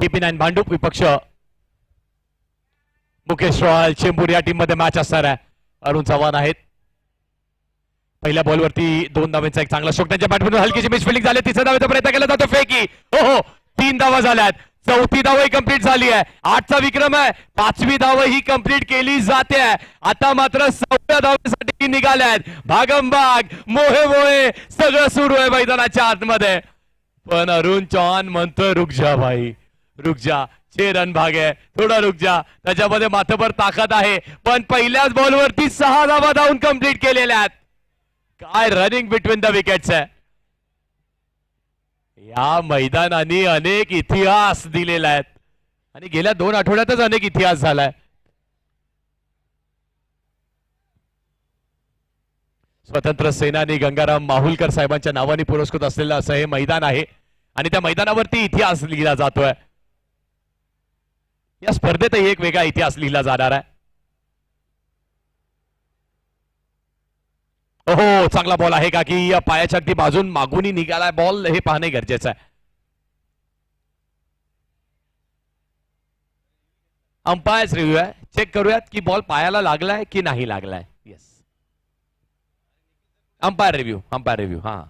KP9 Bhandup विपक्ष Mukesh royal Chembur या team मध्ये मॅच असणार आहे. अरुण चव्हाण आहेत. पहिल्या बॉलवरती 2 धावांचा एक चांगला शॉट त्यांच्या बॅटमधून हलकीची मिसफिल्डिंग झाली. तिसऱ्या धावेचा प्रयत्न केला जातो फेकी. हो हो 3 धावा झाल्यात. चौथी धाव कंप्लीट झाली आहे. 8चा विक्रम आहे. 5वी धाव ही कंप्लीट केली जाते आहे. आता मात्र 6व्या धावेसाठी निघाल्यात. भागमभाग मोहे मोहे सगळं सुरू आहे मैदानाच्या आतमध्ये. पण अरुण चव्हाण म्हणतोय रुक जा भाई रुक जा. 6 रन भाग आहे. थोडा रुक जा. त्याच्यामध्ये माथेभर ताकद आहे. पण पहिल्याच बॉलवरती 6 धावा धावून कंप्लीट केलेल्या आहेत. काय रनिंग बिटवीन द विकेट्स आहे. या मैदानाने अनेक इतिहास दिलेला आहेत आणि गेल्या 2 आठवड्यातच अनेक इतिहास झालाय. स्वतंत्र सेनानी गंगाराम माहुलकर साहेबांच्या नावाने पुरस्कृत असलेलं असं हे मैदान आहे आणि त्या मैदानावरती इतिहास लिहिला जातोय. या स्पर्धेतही एक वेगळा इतिहास लिहिला जाणार आहे. हो चांगला बॉल आहे का की या पायाच्या अगदी बाजून मागून निघालाय बॉल हे पाहणे गरजेचं आहे. अंपायर्स रिव्ह्यू आहे. चेक करूयात की बॉल पायाला लागलाय की नाही लागलाय. येस अंपायर रिव्ह्यू हा.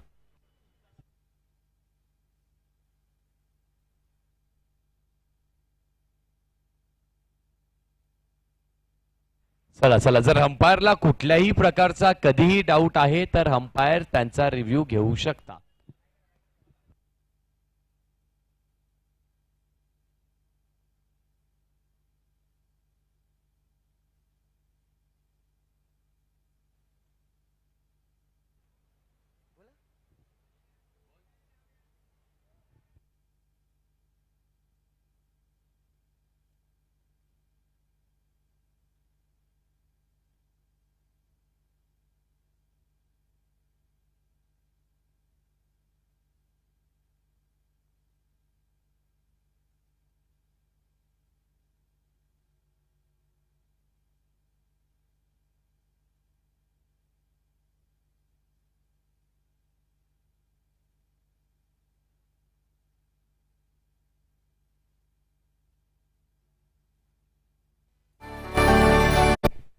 चला चला जर अंपायरला कुठल्याही प्रकारचा कधीही डाऊट आहे तर अंपायर त्यांचा रिव्ह्यू घेऊ शकता.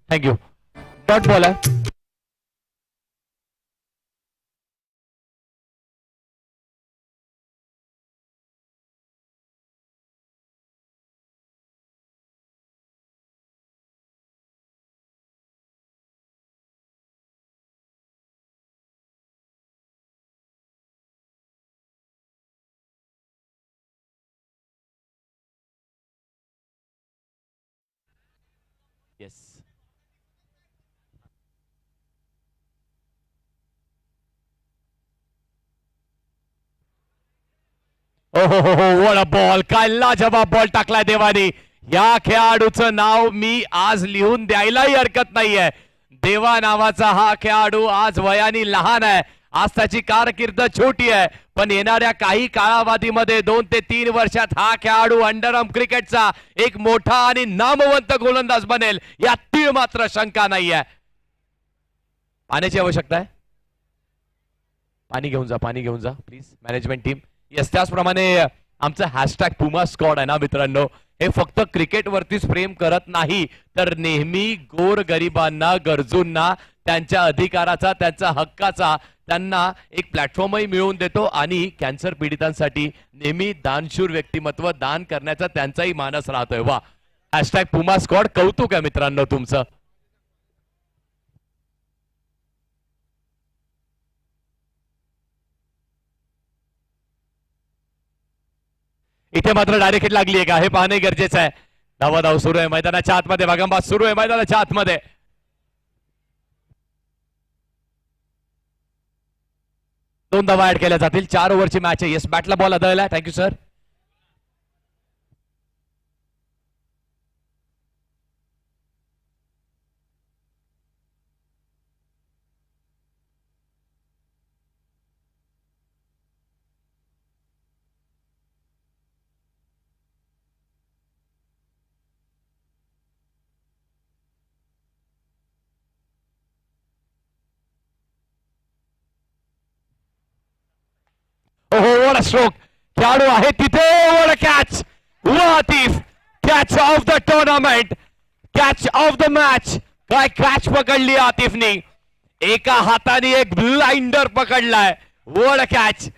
थँक्यू. डॉट बॉल आहे. येस हो वड बॉल. काय लाजवाब बॉल टाकलाय देवानी. या खेळाडूचं नाव मी आज लिहून द्यायलाही हरकत नाहीये. देवा नावाचा हा खेळाडू आज वयाने लहान आहे. आज त्याची कारकीर्द छोटी आहे पण येणाऱ्या काही कालावधीमध्ये 2 ते 3 वर्षात हा खेळाडू अंडरआर्म क्रिकेटचा एक मोठा आणि नामवंत गोलंदाज बनेल यात तीळ मात्र शंका नाहीये. पाण्याची आवश्यकता आहे. पाणी घेऊन जा प्लीज मॅनेजमेंट टीम. येस त्याचप्रमाणे आमचं हॅशटॅग पुमा स्क्वॉड आहे ना मित्रांनो. हे फक्त क्रिकेटवरतीच प्रेम करत नाही तर नेहमी गोर गरिबांना गरजूंना त्यांच्या अधिकाराचा त्यांच्या हक्काचा त्यांना एक प्लॅटफॉर्मही मिळवून देतो आणि कॅन्सर पीडितांसाठी नेहमी दानशूर व्यक्तिमत्व दान करण्याचा त्यांचाही मानस राहतोय. वा हॅशटॅग पुमा स्क्वॉड. कौतुक आहे मित्रांनो तुमचं. इथे मात्र डायरेक्ट हिट लागली आहे का हे पाहणे गरजेचं आहे. धाव सुरू आहे मैदानाच्या आतमध्ये. भागमभाग सुरू आहे मैदानाच्या आतमध्ये. 2 धावा ऍड केल्या जातील. 4 ओव्हरची मॅच आहे. येस बॅटला बॉल आदळला. Thank you sir. ओहो वर स्ट्रोक. खेळाडू आहे तिथे. वर catch. Atif, catch of the tournament, catch of the match. काय कॅच पकडली आतिफने, एका हाताने एक ब्लाइंडर पकडलाय. वड कॅच,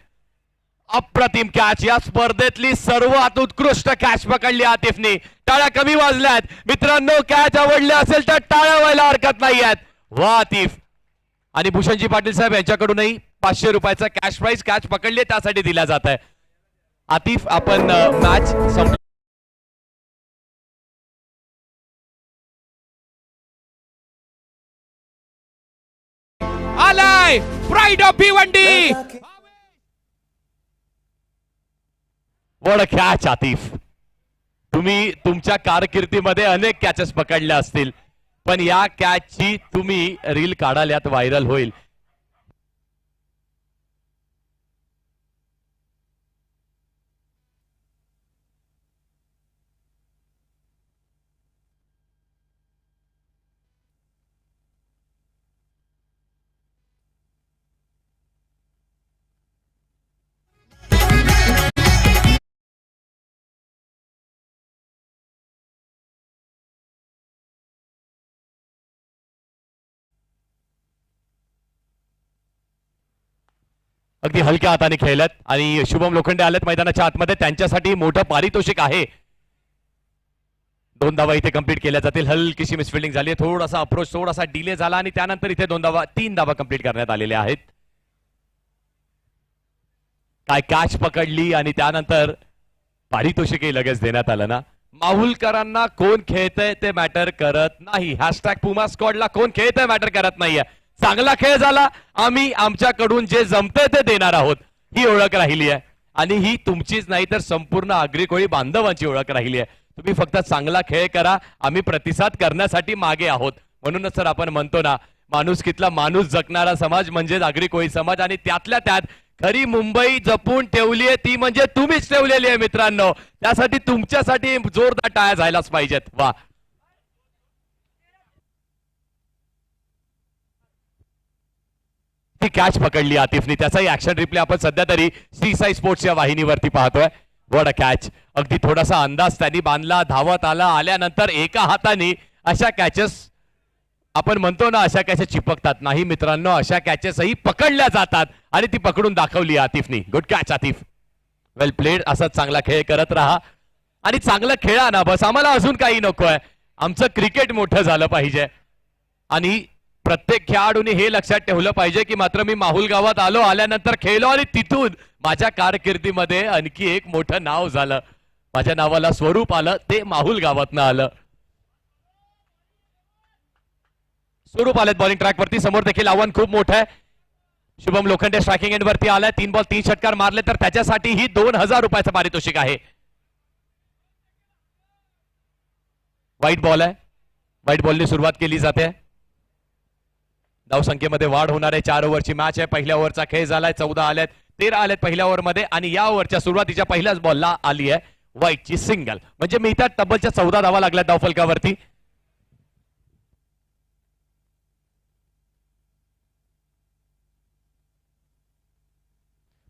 अप्रतिम कॅच. या स्पर्धेतली सर्वात उत्कृष्ट कॅच पकडली आतिफने. टाळ्या कमी वाजल्यात मित्रांनो. कॅच आवडली असेल तर टाळ्या व्हायला हरकत नाहीयेत. वा आतिफ. आणि भूषणजी पाटील साहेब यांच्याकडूनही 500 रुपयाचा कॅश प्राइज कॅच पकडली त्यासाठी दिला जात आहे. आतिफ, आपण मॅच संपली. आलाय प्राइड ऑफ भिवंडी. वड कॅच आतिफ. तुम्ही तुमच्या कारकिर्दीमध्ये अनेक कॅचेस पकडल्या असतील, पण या कॅचची तुम्ही रील काढाल, यात व्हायरल होईल. अगदी हलक्या हाताने खेळल्यात आणि शुभम लोखंडे आलेत मैदानाच्या आतमध्ये. त्यांच्यासाठी मोठं पारितोषिक आहे. 2 धावा इथे कंप्लीट केल्या जातील. हलकीशी मिसफिल्डिंग झाली, थोडासा अप्रोच थोडासा डिले झाला आणि त्यानंतर इथे 3 धावा कंप्लीट करण्यात आलेल्या आहेत. काय कॅच पकडली आणि त्यानंतर पारितोषिकही लगेच देण्यात आलं ना. माहुलकरांना कोण खेळतंय ते मॅटर करत नाही. हॅशटॅग पुमा स्क्वॉडला कोण खेळतंय मॅटर करत नाहीये. चांगला खेळ झाला, आम्ही आमच्याकडून जे जमतंय ते देणार आहोत, ही ओळख राहिली आहे. आणि ही तुमचीच नाही तर संपूर्ण आगरी कोळी बांधवांची ओळख राहिली आहे. तुम्ही फक्त चांगला खेळ करा, आम्ही प्रतिसाद करण्यासाठी मागे आहोत. म्हणूनच सर आपण म्हणतो ना, माणुसकीतला माणूस जगणारा समाज म्हणजे आगरी कोळी समाज. आणि त्यातल्या त्यात खरी मुंबई जपून ठेवली आहे ती म्हणजे तुम्हीच ठेवलेली आहे मित्रांनो. त्यासाठी तुमच्यासाठी जोरदार टाळ्या जायलाच पाहिजेत. वा, ती कॅच पकडली आतिफने. त्याचाही ऍक्शन रिप्ले आपण सध्या तरी श्री साई स्पोर्ट्स या वाहिनीवरती पाहतोय. वड कॅच. अगदी थोडासा अंदाज त्यांनी बांधला, धावत आला. आल्यानंतर एका हाताने अशा कॅचेस आपण म्हणतो ना, अशा कॅचेस चिपकतात. नाही मित्रांनो, अशा कॅचेसही पकडल्या जातात आणि ती पकडून दाखवली आतिफनी. गुड कॅच आतिफ, वेल प्लेड. असाच चांगला खेळ करत राहा आणि चांगलं खेळा ना, बस. आम्हाला अजून काही नकोय. आमचं क्रिकेट मोठं झालं पाहिजे. आणि प्रत्येक खेळाडूने हे लक्षात ठेवलं पाहिजे की मात्र मी माहुल गावात आलो, आल्यानंतर खेळलो आणि तिथून माझ्या कारकिर्दीमध्ये आणखी एक मोठं नाव झालं. माझ्या नावाला स्वरूप आलं, ते माहुल गावातनं आलं. स्वरूप आलेत बॉलिंग ट्रॅक वरती. समोर देखील आव्हान खूप मोठं आहे. शुभम लोखंडे स्ट्रायकिंग एंड वरती आलाय. 3 बॉल 3 षटकार मारले तर त्याच्यासाठी ही 2000 रुपयाचं पारितोषिक आहे. व्हाईट बॉल आहे. व्हाईट बॉलनी सुरुवात केली जाते. धावसंख्येमध्ये वाढ होणार आहे. 4 ओव्हरची मॅच आहे. पहिल्या ओव्हरचा खेळ झालाय. 14 आलेत, 13 आलेत पहिल्या ओव्हरमध्ये आणि या ओव्हरच्या सुरुवातीच्या पहिल्याच बॉलला आली आहे व्हाईटची सिंगल. म्हणजे मिळतात तब्बलच्या 14 धावा लागल्यात धावफलकावरती.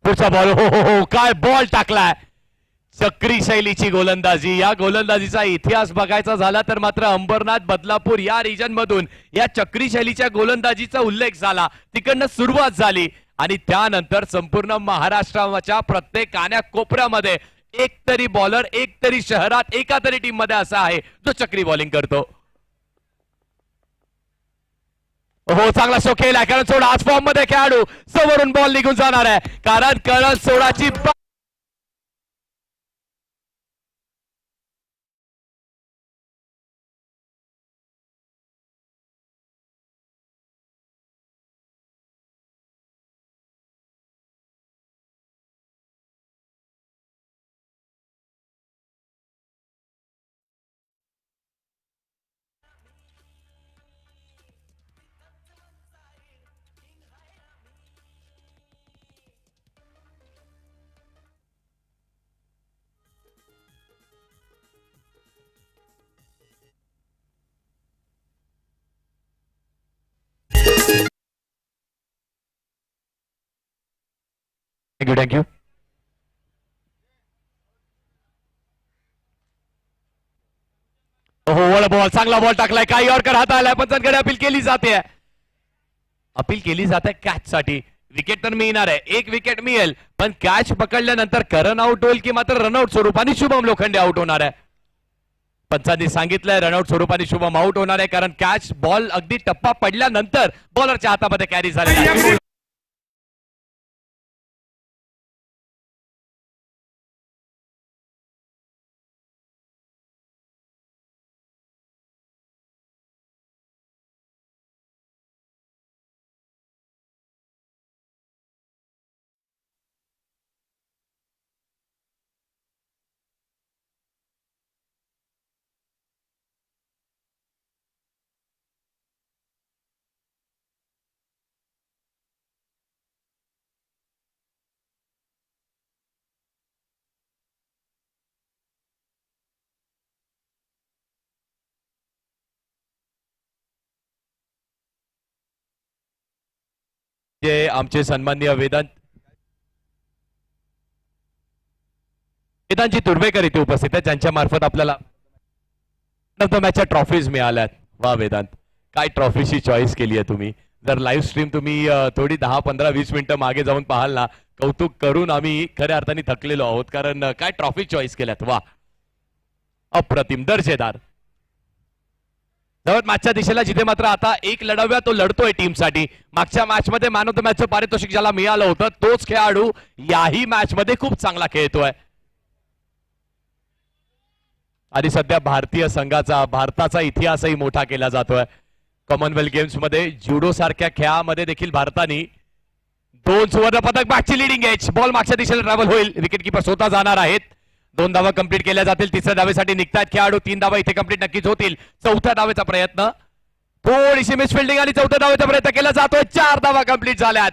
पुढचा बॉल, हो हो हो, काय बॉल टाकलाय. चक्री शैलीची गोलंदाजी. या गोलंदाजीचा इतिहास बघायचा झाला तर मात्र अंबरनाथ, बदलापूर या रिजन मधून या चक्री शैलीच्या गोलंदाजीचा उल्लेख झाला. तिकडनं सुरुवात झाली आणि त्यानंतर संपूर्ण महाराष्ट्राच्या प्रत्येक कान्या कोपऱ्यामध्ये एक तरी बॉलर, एक तरी शहरात, एका तरी टीम मध्ये असा आहे जो चक्री बॉलिंग करतो. हो, चांगला शो केलाय. कारण सोडा आज फॉर्म मध्ये खेळाडू, समोरून बॉल निघून जाणार आहे. कारण करण सोडाची थँक्यू. बॉल, चांगला बॉल टाकलाय, काही यॉर्कर हाताळलाय, पंचांकडे अपील केली जाते, अपील केली जाते कॅच साठी. विकेट तर मिळणार आहे, एक विकेट मिळेल, पण कॅच पकडल्यानंतर करण आउट होईल की मात्र रनआउट स्वरूपाने शुभम लोखंडे आउट होणार आहे. पंचांनी सांगितलंय रनआउट स्वरूपाने शुभम आउट होणार आहे, कारण कॅच बॉल अगदी टप्पा पडल्यानंतर बॉलरच्या हातामध्ये कॅरी झालेला आहे. जे आमचे सन्माननीय वेदांतजी तुर्भेकर इथे उपस्थित आहेत, ज्यांच्या मार्फत आपल्याला मॅचच्या ट्रॉफीज मिळाल्यात. वा वेदांत, काय ट्रॉफीची चॉईस केली आहे तुम्ही. जर लाईव्ह स्ट्रीम तुम्ही थोडी 10-15-20 मिनिटं मागे जाऊन पाहाल ना, कौतुक करून आम्ही खऱ्या अर्थाने थकलेलो आहोत, कारण काय ट्रॉफी चॉईस केल्यात. वा, अप्रतिम, दर्जेदार. मॅचच्या दिशेला जिथे मात्र आता एक लढाव्या तो लढतोय टीमसाठी. मागच्या मॅच मध्ये मॅन ऑफ द मॅचचं पारितोषिक ज्याला मिळालं होतं तोच खेळाडू याही मॅच मध्ये खूप चांगला खेळतोय. आणि सध्या भारतीय संघाचा, भारताचा इतिहासही मोठा केला जातोय. कॉमनवेल्थ गेम्स मध्ये ज्युडो सारख्या खेळामध्ये देखील भारताने 2 सुवर्ण पदक, मॅचची लिडिंग एज. बॉल मागच्या दिशेला ट्रॅव्हल होईल, विकेट किपर स्वतः जाणार आहेत. 2 धावा कंप्लीट केल्या जातील, 3ऱ्या धावेसाठी निघतायत खेळाडू. 3 धावा इथे कंप्लीट नक्कीच होतील. 4थ्या धावेचा प्रयत्न, थोडीशी मिसफिल्डिंग आणि 4थ्या धावेचा प्रयत्न केला जातोय. 4 धावा कंप्लीट झाल्यात.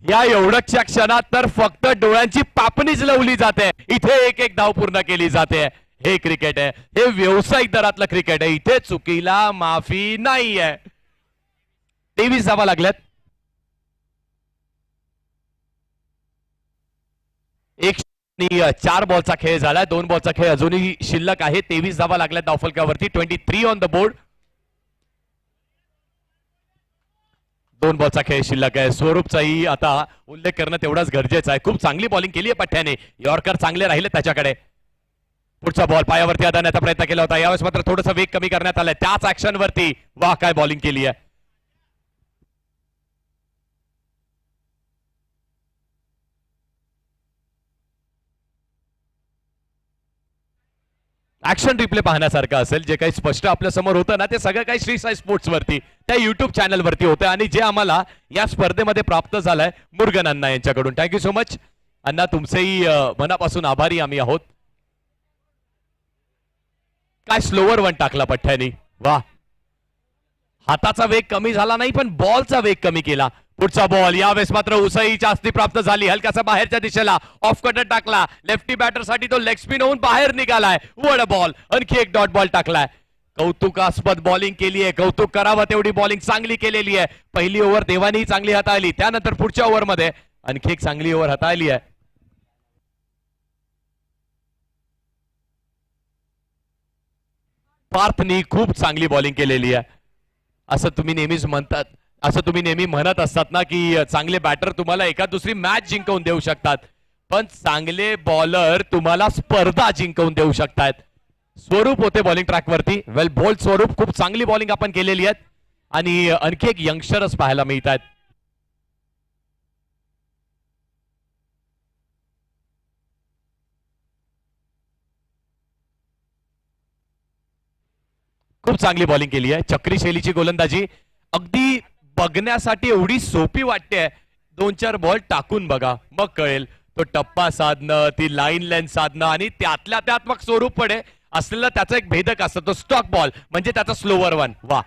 या एवढ्याच्या क्षणात तर फक्त डोळ्यांची पापणीच लवली जाते. इथे एक धाव पूर्ण केली जाते. हे क्रिकेट आहे, हे व्यावसायिक दरातलं क्रिकेट आहे. इथे चुकीला माफी नाहीये. 23 धावा लागल्यात. एक 4 बॉलचा खेळ झाला, 2 बॉलचा खेळ अजूनही शिल्लक आहे. 23 धावा लागल्यात धावफलकावरती. 23 ऑन द बोर्ड. 2 बॉलचा खेळ शिल्लक आहे. स्वरूपचाही आता उल्लेख करणं तेवढाच गरजेचं आहे. खूप चांगली बॉलिंग केली आहे पठ्याने. यॉर्कर चांगले राहिले त्याच्याकडे. पुढचा बॉल पायावरती आणण्याचा प्रयत्न केला होता, यावेळेस मात्र थोडंसं वेग कमी करण्यात आलाय त्याच ऍक्शन वरती. वाह, काय बॉलिंग केली आहे. ऍक्शन रिप्ले पाहण्यासारखं असेल. जे काही स्पष्ट आपल्या समोर होतं ना, ते सगळं काही श्री साई स्पोर्ट्स वरती, त्या युट्यूब चॅनल वरती होतं, आणि जे आम्हाला या स्पर्धेमध्ये प्राप्त झालंय मुर्गन अण्णा यांच्याकडून. थँक्यू सो मच अण्णा, तुमचेही मनापासून आभारी आम्ही आहोत. काय स्लोवर वन टाकला पठ्ठ्यानी. वा, हाताचा वेग कमी झाला नाही, पण बॉलचा वेग कमी केला. पुढचा बॉल, यावेळेस मात्र उसई जास्ती प्राप्त झाली. हलकासा बाहेरच्या दिशेला ऑफ कटर टाकला. लेफ्टी बॅटर साठी तो लेग स्पिन होऊन बाहेर निघालाय. वड बॉल, आणखी एक डॉट बॉल टाकलाय. कौतुकास्पद बॉलिंग केली आहे. कौतुक करावं तेवढी बॉलिंग चांगली केलेली आहे. पहिली ओव्हर देवानी चांगली हाताळली, त्यानंतर पुढच्या ओव्हरमध्ये आणखी एक चांगली ओव्हर हाताळली आहे. पार्थनी खूप चांगली बॉलिंग केलेली आहे. असं तुम्ही नेहमीच म्हणतात, असं तुम्ही नेहमी म्हणत असतात ना, की चांगले बॅटर तुम्हाला एखाद दुसरी मॅच जिंकवून देऊ शकतात, पण चांगले बॉलर तुम्हाला स्पर्धा जिंकवून देऊ शकतात. स्वरूप होते बॉलिंग ट्रॅकवरती. वेल बॉल स्वरूप, खूप चांगली बॉलिंग आपण केलेली आहे. आणि आणखी एक यंगस्टरच पाहायला मिळत आहेत. खूप चांगली बॉलिंग केली आहे. चक्री शैलीची गोलंदाजी अगदी बघण्यासाठी एवढी सोपी वाटते. 2-4 बॉल टाकून बघा, मग कळेल. तो टप्पा साधणं, ती लाईन लेंथ साधणं, आणि त्यातल्या त्यात मग स्वरूप पडे असलेला त्याचा एक भेदक असतो, तो स्टॉक बॉल, म्हणजे त्याचा स्लोवर वन. वा,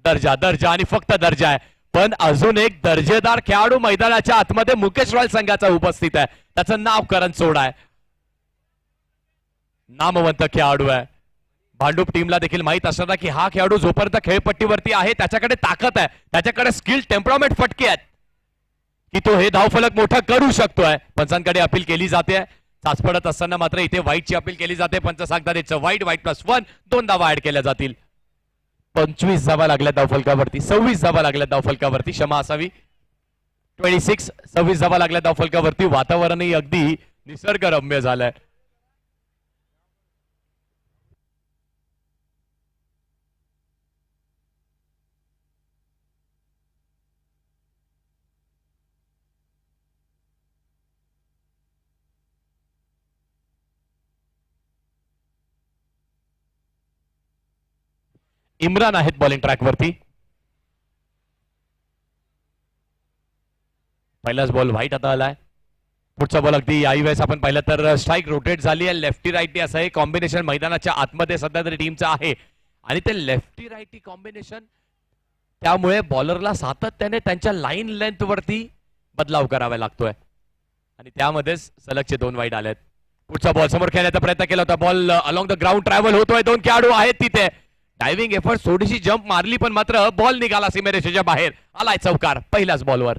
दर्जा, दर्जा आणि फक्त दर्जा आहे. पण अजून एक दर्जेदार खेळाडू मैदानाच्या आतमध्ये मुकेश रॉयल संघाचा उपस्थित आहे. त्याचं नाव करण सोडा आहे. नामवंत खेळाडू आहे. भांडूप टीमला देखील माहित असणार की हा खेळाडू जोपर्यंत खेळपट्टीवरती आहे त्याच्याकडे ताकद आहे, त्याच्याकडे स्किल, टेम्परामेंट फटके आहेत, की तो हे धावफलक मोठा करू शकतोय. पंचांकडे अपील केली जाते. चाचपडत असताना मात्र इथे वाईटची अपील केली जाते. पंच सांगतात इट्स वाईट, वाईट +1, 2 धावा ऍड केल्या जातील. 25 धावा लागल्या धावफलकावरती, 26 धावा लागल्या धावफलकावरती, क्षमा असावी. 26 धावा लागल्या धावफलकावरती. वातावरणही अगदी निसर्गरम्य झालंय. इम्रान आहेत बॉलिंग ट्रॅकवरती. पहिलाच बॉल व्हाईट आता आलाय. पुढचा बॉल अगदी याही वेळेस आपण पाहिलं तर स्ट्राईक रोटेट झाली आहे. लेफ्टी राईटी असं हे कॉम्बिनेशन मैदानाच्या आतमध्ये सध्या तरी टीमचं आहे आणि ते लेफ्टी राईटी कॉम्बिनेशन त्यामुळे बॉलरला सातत्याने त्यांच्या लाईन लेंथ वरती बदलाव करावा लागतोय आणि त्यामध्येच सलगचे 2 वाईट आलेत. पुढचा बॉल समोर खेळण्याचा प्रयत्न केला होता. Ball along the ground travel होतोय. 2 खेळाडू आहेत तिथे. डायव्हिंग एफर्ट थोडीशी जंप मारली पण मात्र बॉल निघाला सीमेरेषेच्या बाहेर. आलाय चौकार पहिल्याच बॉलवर.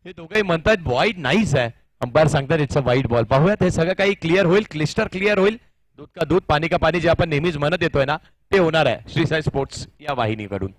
हे दोघंही म्हणतात वाईड नाहीच आहे. अंपायर सांगतात इट्स अ वाईड बॉल. पाहूयात हे सगळं काही क्लिअर होईल, क्लिस्टर क्लिअर होईल. दूध का दूध पाणी का पाणी जे आपण नेहमीच म्हणत येतोय ना ते होणार आहे श्री साई स्पोर्ट्स या वाहिनीकडून.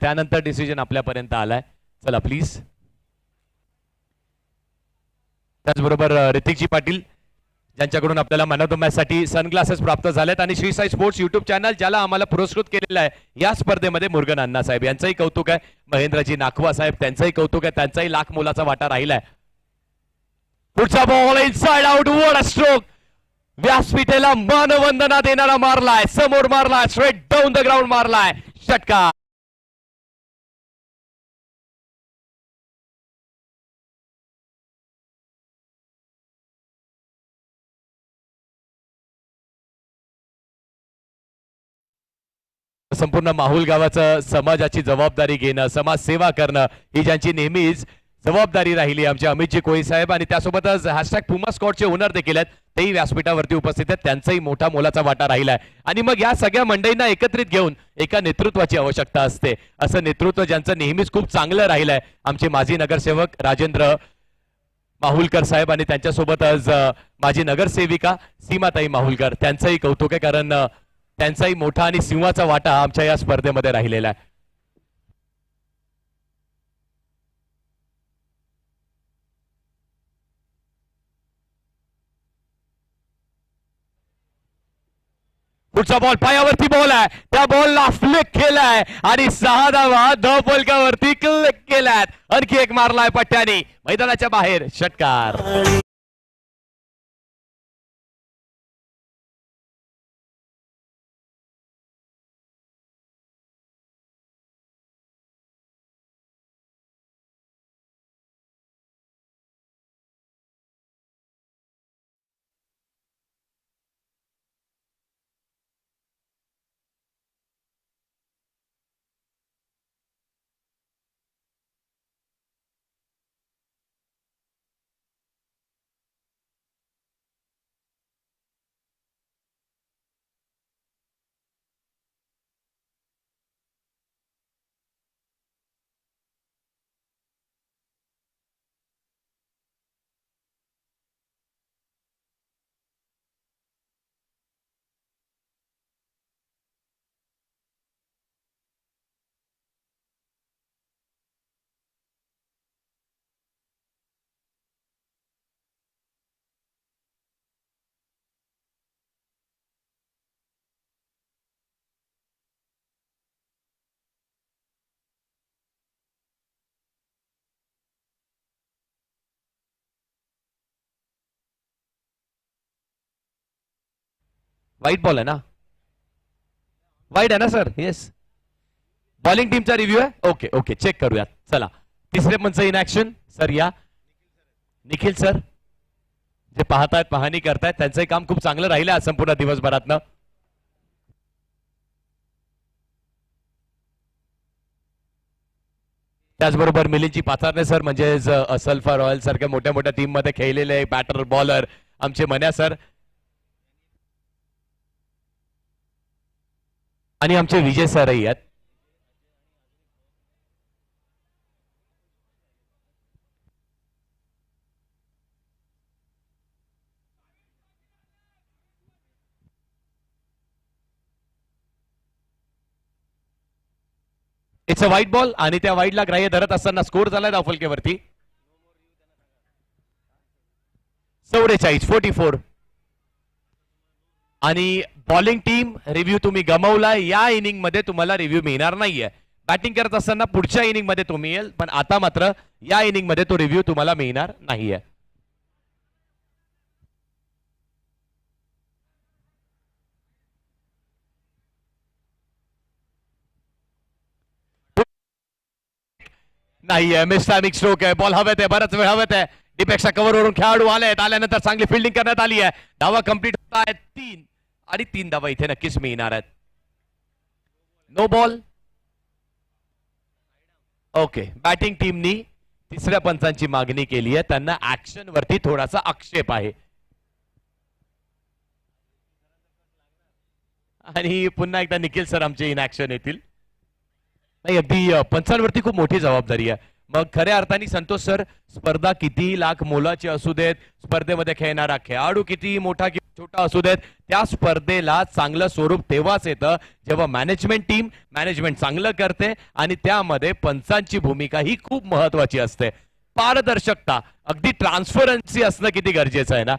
त्यानंतर डिसिजन आपल्यापर्यंत आलाय. चला प्लीज. त्याचबरोबर ऋतिकजी पाटील ज्यांच्याकडून आपल्याला मॅन ऑफ द मॅच साठी सनग्लासेस प्राप्त झालेत आणि Shri Sai sports YouTube channel ज्याला आम्हाला पुरस्कृत केलेला आहे या स्पर्धेमध्ये मुरगन अण्णा साहेब यांचंही कौतुक आहे. महेंद्रजी नाखवा साहेब त्यांचंही कौतुक आहे. त्यांचाही लाख मोलाचा वाटा राहिलाय. पुढचा ball inside out. What a stroke. व्यासपीठेला मानवंदना देणारा मारलाय. समोर मारलाय. स्ट्रेट डाऊन द ग्राउंड मारलाय. षटकार. संपूर्ण माहुल गावाचं समाजाची जबाबदारी घेणं, समाजसेवा करणं ही ज्यांची नेहमीच जबाबदारी राहिली आमचे अमितजी कोळी साहेब आणि त्यासोबतच हॅशटॅग पुमा स्कॉटचे ओनर देखील आहेत. तेही व्यासपीठावरती उपस्थित आहेत. त्यांचाही मोठा मोलाचा वाटा राहिलाय आणि मग या सगळ्या मंडळींना एकत्रित घेऊन एका नेतृत्वाची आवश्यकता असते. असं नेतृत्व ज्यांचं नेहमीच खूप चांगलं राहिलंय आमचे माजी नगरसेवक राजेंद्र माहुलकर साहेब आणि त्यांच्यासोबतच माजी नगरसेविका सीमाताई माहुलकर त्यांचंही कौतुक आहे कारण त्यांचाही मोठा आणि सिंहाचा वाटा आमच्या या स्पर्धेमध्ये राहिलेला आहे. पुढचा बॉल पायावरती बॉल आहे, त्या बॉलला फ्लिक केलाय आणि 6 धावा द फलकावरती क्लिक केल्यात. आणखी एक मारलाय पट्ट्याने मैदानाच्या बाहेर. षटकार. वाईट बॉल आहे ना, वाईट आहे ना सर. येस, बॉलिंग टीमचा रिव्ह्यू आहे. ओके ओके, चेक करूयात. चला, तिसरे पंच इन ऍक्शन. सर या. निखिल सर जे पाहतायत, पाहणी करतायत, त्यांचंही काम खूप चांगलं राहिलं आज संपूर्ण दिवसभरातनं. त्याचबरोबर मिलिंदजी पाचारणे सर म्हणजे सल्फा रॉयल सारख्या मोठ्या मोठ्या टीम मध्ये खेळलेले बॅटर बॉलर आमचे मन्या सर आणि आमचे विजय सरही आहेत. इट्स अ व्हाईट बॉल आणि त्या व्हाईटला ग्राह्य धरत असताना स्कोर झालाय धावफलकेवरती 44 आणि बॉलिंग टीम रिव्ह्यू तुम्ही गमावला. या इनिंग मध्ये तुम्हाला रिव्ह्यू मिळणार नाहीये. बॅटिंग करत असताना पुढच्या इनिंग मध्ये तो मिळेल, पण आता मात्र या इनिंग मध्ये तो रिव्ह्यू तुम्हाला मिळणार नाहीये. नाहीये, मिस्टामिक स्ट्रोक आहे. बॉल हवेत आहे, बराच वेळ हवेत आहे. डीपेक्षा कव्हर वरून खेळाडू आलेत, आल्यानंतर चांगली फिल्डिंग करण्यात आली आहे. धावा कंप्लीट होत आहेत 3 आणि 3 धावा इथे नक्कीच मिळणार आहेत. No ball. ओके, बॅटिंग टीमनी तिसऱ्या पंचांची मागणी केली आहे. त्यांना ऍक्शन वरती थोडासा आक्षेप आहे आणि पुन्हा एकदा निखिल सर आमचे इन ऍक्शन येतील. नाही, अगदी पंचांवरती खूप मोठी जबाबदारी आहे. मग खऱ्या अर्थाने संतोष सर, स्पर्धा किती लाख मोलाची असू देत, स्पर्धेमध्ये खेळणारा खेळाडू किती मोठा किंवा छोटा असू देत, त्या स्पर्धेला चांगलं स्वरूप तेव्हाच येतं जेव्हा मॅनेजमेंट चांगलं करते आणि त्यामध्ये पंचांची भूमिका ही खूप महत्वाची असते. पारदर्शकता, अगदी ट्रान्सपरन्सी असणं किती गरजेचं आहे ना.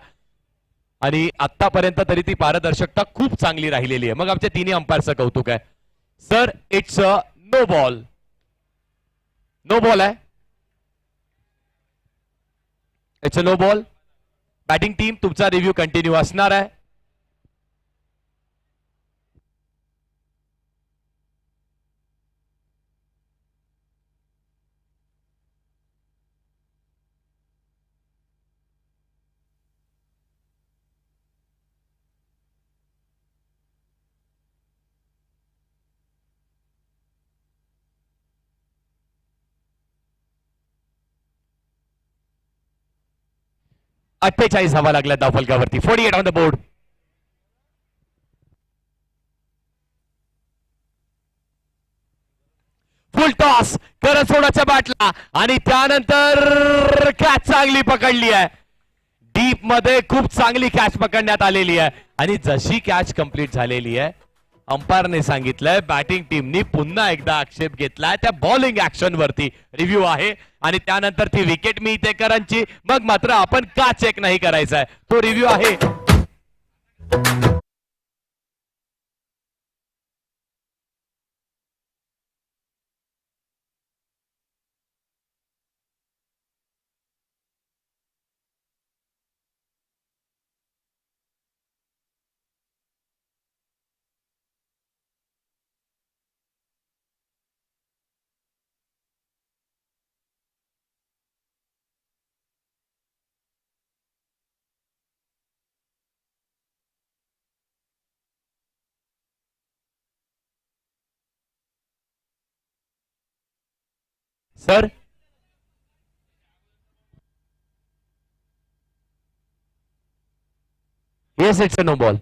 आणि आतापर्यंत तरी ती पारदर्शकता खूप चांगली राहिलेली आहे. मग आमच्या तिन्ही अंपायरचं कौतुक आहे. Sir, it's a no ball. No ball आहे. It's a no ball. Batting team तुमचा रिव्ह्यू कंटिन्यू असणार आहे. अठ्ठेचाळीस धावा लागल्या धावफलकावरती. 48 on the board. Full toss करत सोडाच्या बॅटला आणि त्यानंतर कॅच चांगली पकडली आहे. डीप मध्ये खूप चांगली कॅच पकडण्यात आलेली आहे आणि जशी कॅच कंप्लीट झालेली आहे, अंपायरने सांगितलंय बॅटिंग टीमनी पुन्हा एकदा आक्षेप घेतलाय त्या बॉलिंग ऍक्शन वरती. रिव्ह्यू आहे आणि त्यानंतर ती विकेट मिळते करांची. मग मात्र आपण का चेक नाही करायचा आहे, तो रिव्ह्यू आहे. Sir yes it's a no ball.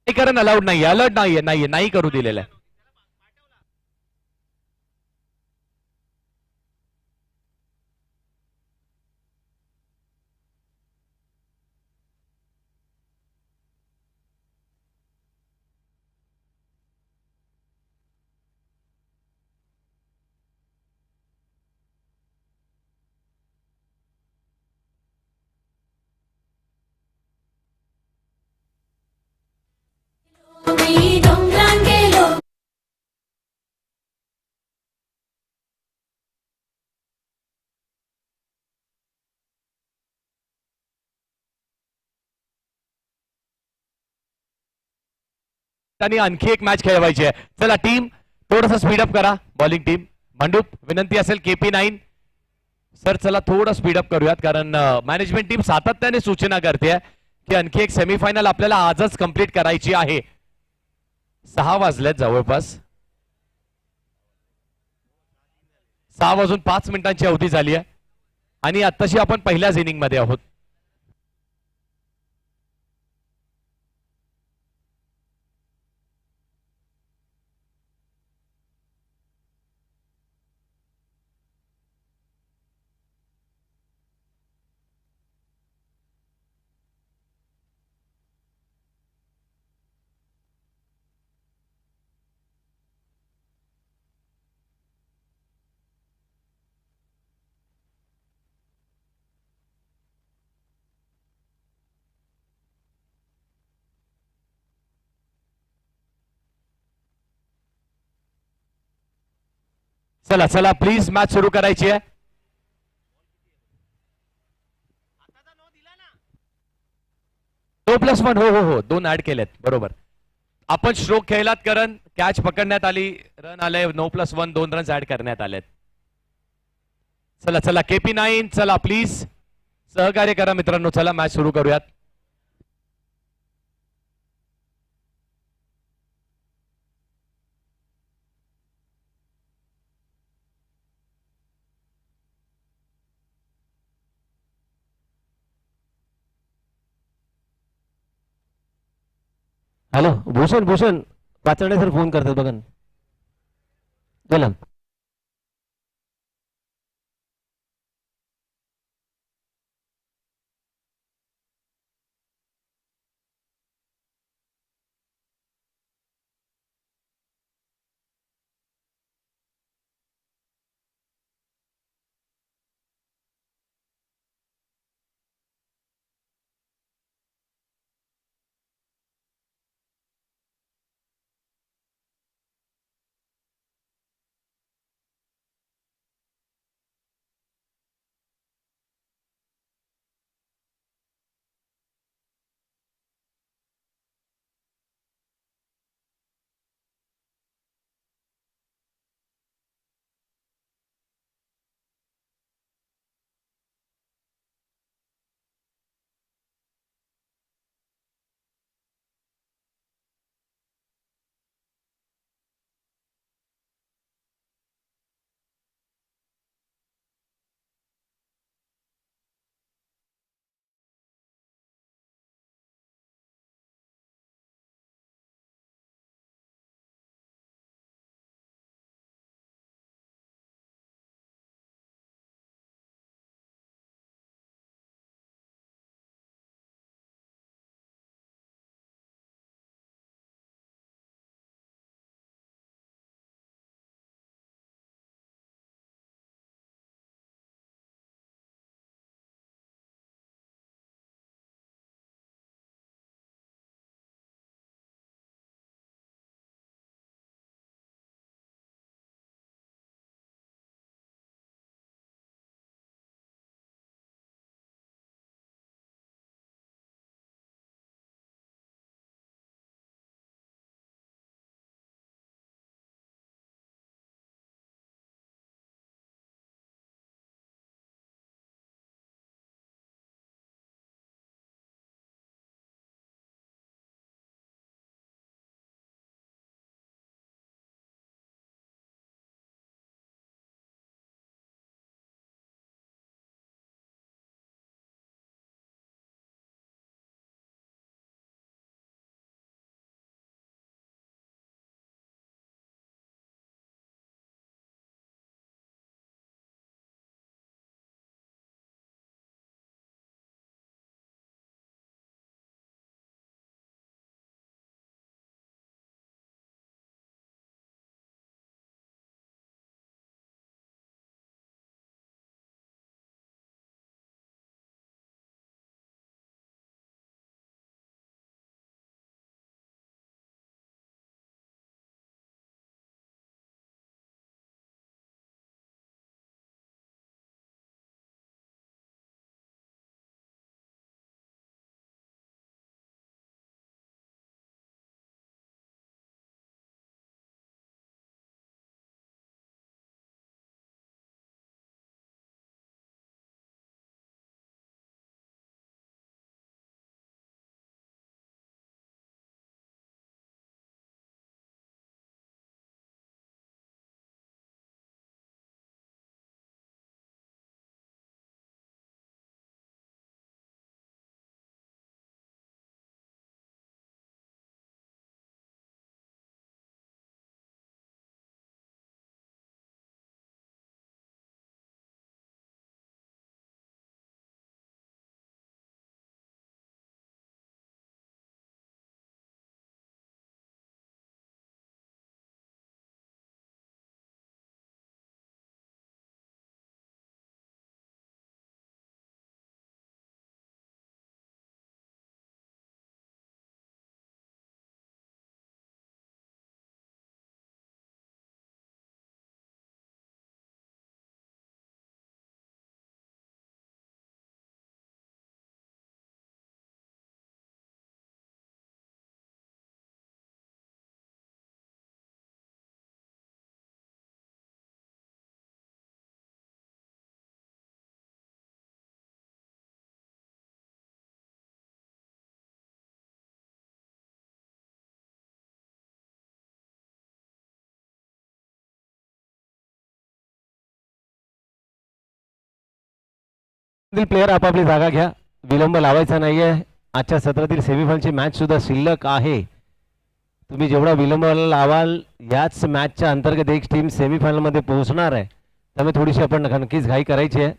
कारण अलाउड नाहीये, अलर्ट नाहीये, नाहीये, नाही करू दिलेलं आहे. मी डोंगरात गेलो. आणि आणखी एक मॅच खेळवायची आहे. चला टीम थोडस स्पीडअप करा. बॉलिंग टीम भांडूप विनंती असेल KP9 सर चला थोडं स्पीडअप करूयात कारण मॅनेजमेंट टीम सातत्याने सूचना करते की आणखी एक सेमीफायनल आपल्याला आजच कंप्लीट करायची आहे. 6 वाजलेत जवळपास. 6 वाजून 5 मिनिटांची अवधी झाली आहे आणि आत्ताशी आपण पहिल्याच इनिंग मध्ये आहोत. चला चला प्लीज मॅच सुरू करायची आहे. No +1 हो हो हो 2 ऍड केलेत बरोबर. आपण स्ट्रोक खेळलात कारण कॅच पकडण्यात आली, रन आले. No +1 2 रन्स ऍड करण्यात आलेत. चला चला KP9 चला प्लीज सहकार्य करा मित्रांनो. चला मॅच सुरू करूयात. Hello Bhushan Bhushan Pachwade sir phone करतात बघा ना. बोला. प्लेयर आपापली जागा घ्या. विलंब लावायचा नाहीये. आजच्या सत्रातील सेमीफायनलची मॅच सुद्धा शिल्लक आहे. तुम्ही जेवढा विलंब लावाल याच मॅचच्या अंतर्गत एक टीम सेमीफायनल मध्ये पोहोचणार आहे. त्यामुळे थोडीशी आपण नक्कीच घाई करायची आहे.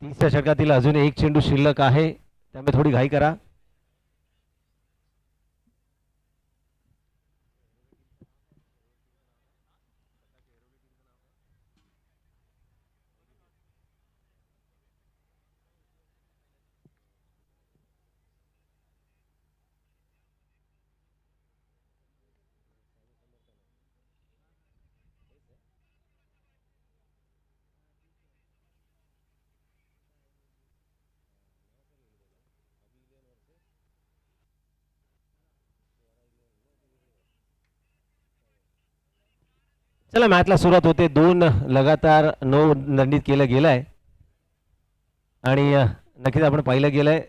तीसच्या षटकातील अजून एक चेंडू शिल्लक आहे. त्यामुळे थोडी घाई करा. चला मॅचला सुरुवात होते. 2 लगातार नो दंडित केलं गेलंय आणि नक्कीच आपण पाहिलं गेलंय.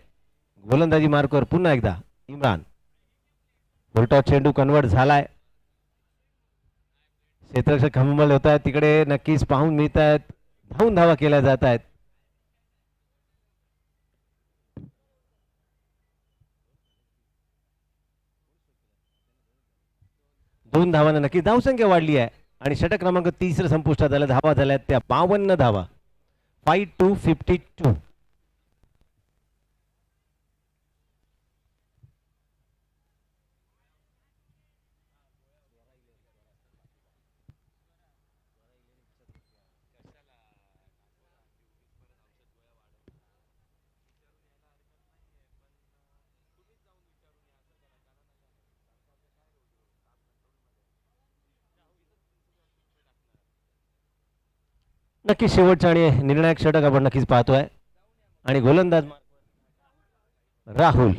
गोलंदाजी मार्कवर पुन्हा एकदा इम्रान. उलटा चेंडू कन्वर्ट झालाय. क्षेत्ररक्षक खंबल होत आहेत तिकडे. नक्कीच पाहून मिळत आहेत. धावून धावा केल्या जात आहेत. दोन धावांना नक्की धावसंख्या वाढली आहे आणि षटक क्रमांक 30 संपुष्टात आला. धावा झाल्यात त्या 52 धावा. 5-52. नक्की शेवटचा आणि निर्णायक षटक आपण नक्कीच पाहतोय आणि गोलंदाज राहुल.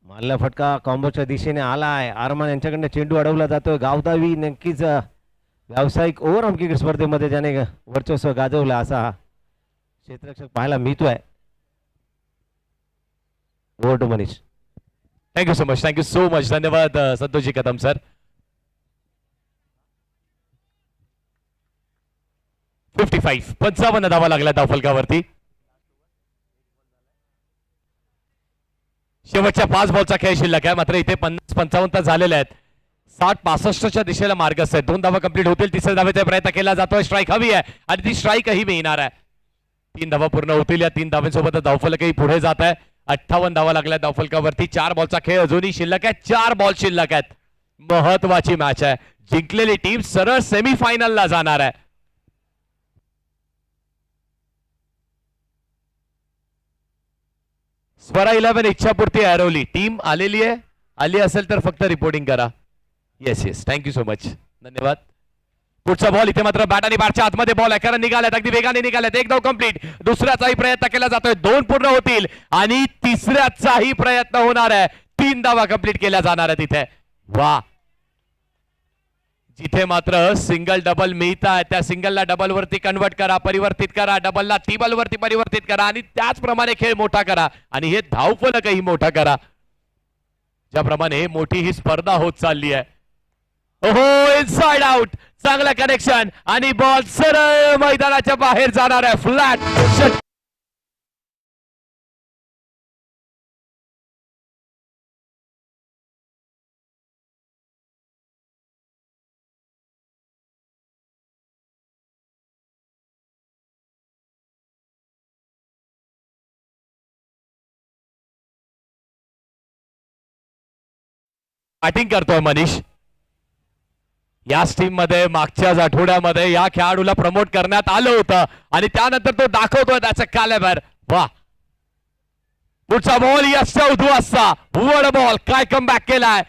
मारला फटका कॉम्बोच्या दिशेने आलाय. आरमान यांच्याकडनं चेंडू अडवला जातोय. गावदावी नक्कीच व्यावसायिक ओव्हर आर्म क्रिकेट स्पर्धेमध्ये ज्याने वर्चस्व गाजवलं असा क्षेत्ररक्षक पाहायला मिळतोय. Over to Manish. Thank you so much. Thank you so much. धन्यवाद संतोषजी कदम सर. 55 धावा लागल्या धावफलकावरती. शेवटच्या 5 बॉलचा खेळ शिल्लक आहे. मात्र इथे 50-55 झालेले आहेत. 60-65च्या दिशेला मार्गस्थ आहेत. 2 धावा कंप्लीट होतील. तिसऱ्या धावेचा प्रयत्न केला जातोय. स्ट्राईक हवी आहे आणि ती स्ट्राईकही मिळणार आहे. 3 धावा पूर्ण होतील. या 3 धावांसोबत धावफलकही पुढे जात आहे. 58 धावा लागल्या धावफलकावरती. 4 बॉलचा खेळ अजूनही शिल्लक आहे. 4 बॉल शिल्लक आहेत. महत्वाची मॅच आहे. जिंकलेली टीम सरळ सेमीफायनलला जाणार आहे. स्वरा 11 इच्छापूर्ती हरवली. टीम आलेली आहे. आली असेल तर फक्त रिपोर्टिंग करा. Yes yes. Thank you so much. धन्यवाद. पुढचा बॉल इथे मात्र बॅट आणि बॅटच्या आतमध्ये बॉल आहे. कारण निघाल्यात अगदी वेगाने निघाल्यात. एक धाव कंप्लीट. दुसऱ्याचाही प्रयत्न केला जातोय. 2 पूर्ण होतील आणि तिसऱ्याचाही प्रयत्न होणार आहे. 3 धावा कंप्लीट केल्या जाणार आहेत तिथे. वा. जिथे मात्र सिंगल डबल मिळत आहे त्या सिंगलला डबल वरती कन्वर्ट करा, परिवर्तित करा. डबलला टिबल वरती परिवर्तित करा आणि त्याचप्रमाणे खेळ मोठा करा आणि हे धावफलकही मोठा करा. ज्याप्रमाणे मोठी ही स्पर्धा होत चालली आहे. ओहो, इनसाइड आउट. चांगलं कनेक्शन आणि बॉल सरळ मैदानाच्या बाहेर जाणार आहे. फ्लॅट. बॅटिंग करतोय मनीष. याच टीम मध्ये मागच्याच आठवड्यामध्ये या खेळाडूला प्रमोट करण्यात आलं होतं आणि त्यानंतर तो दाखवतोय त्याचं कॅलिबर. वा. पुढचा बॉल यशच्या उद्वासचा. वड बॉल. काय कमबॅक केलाय.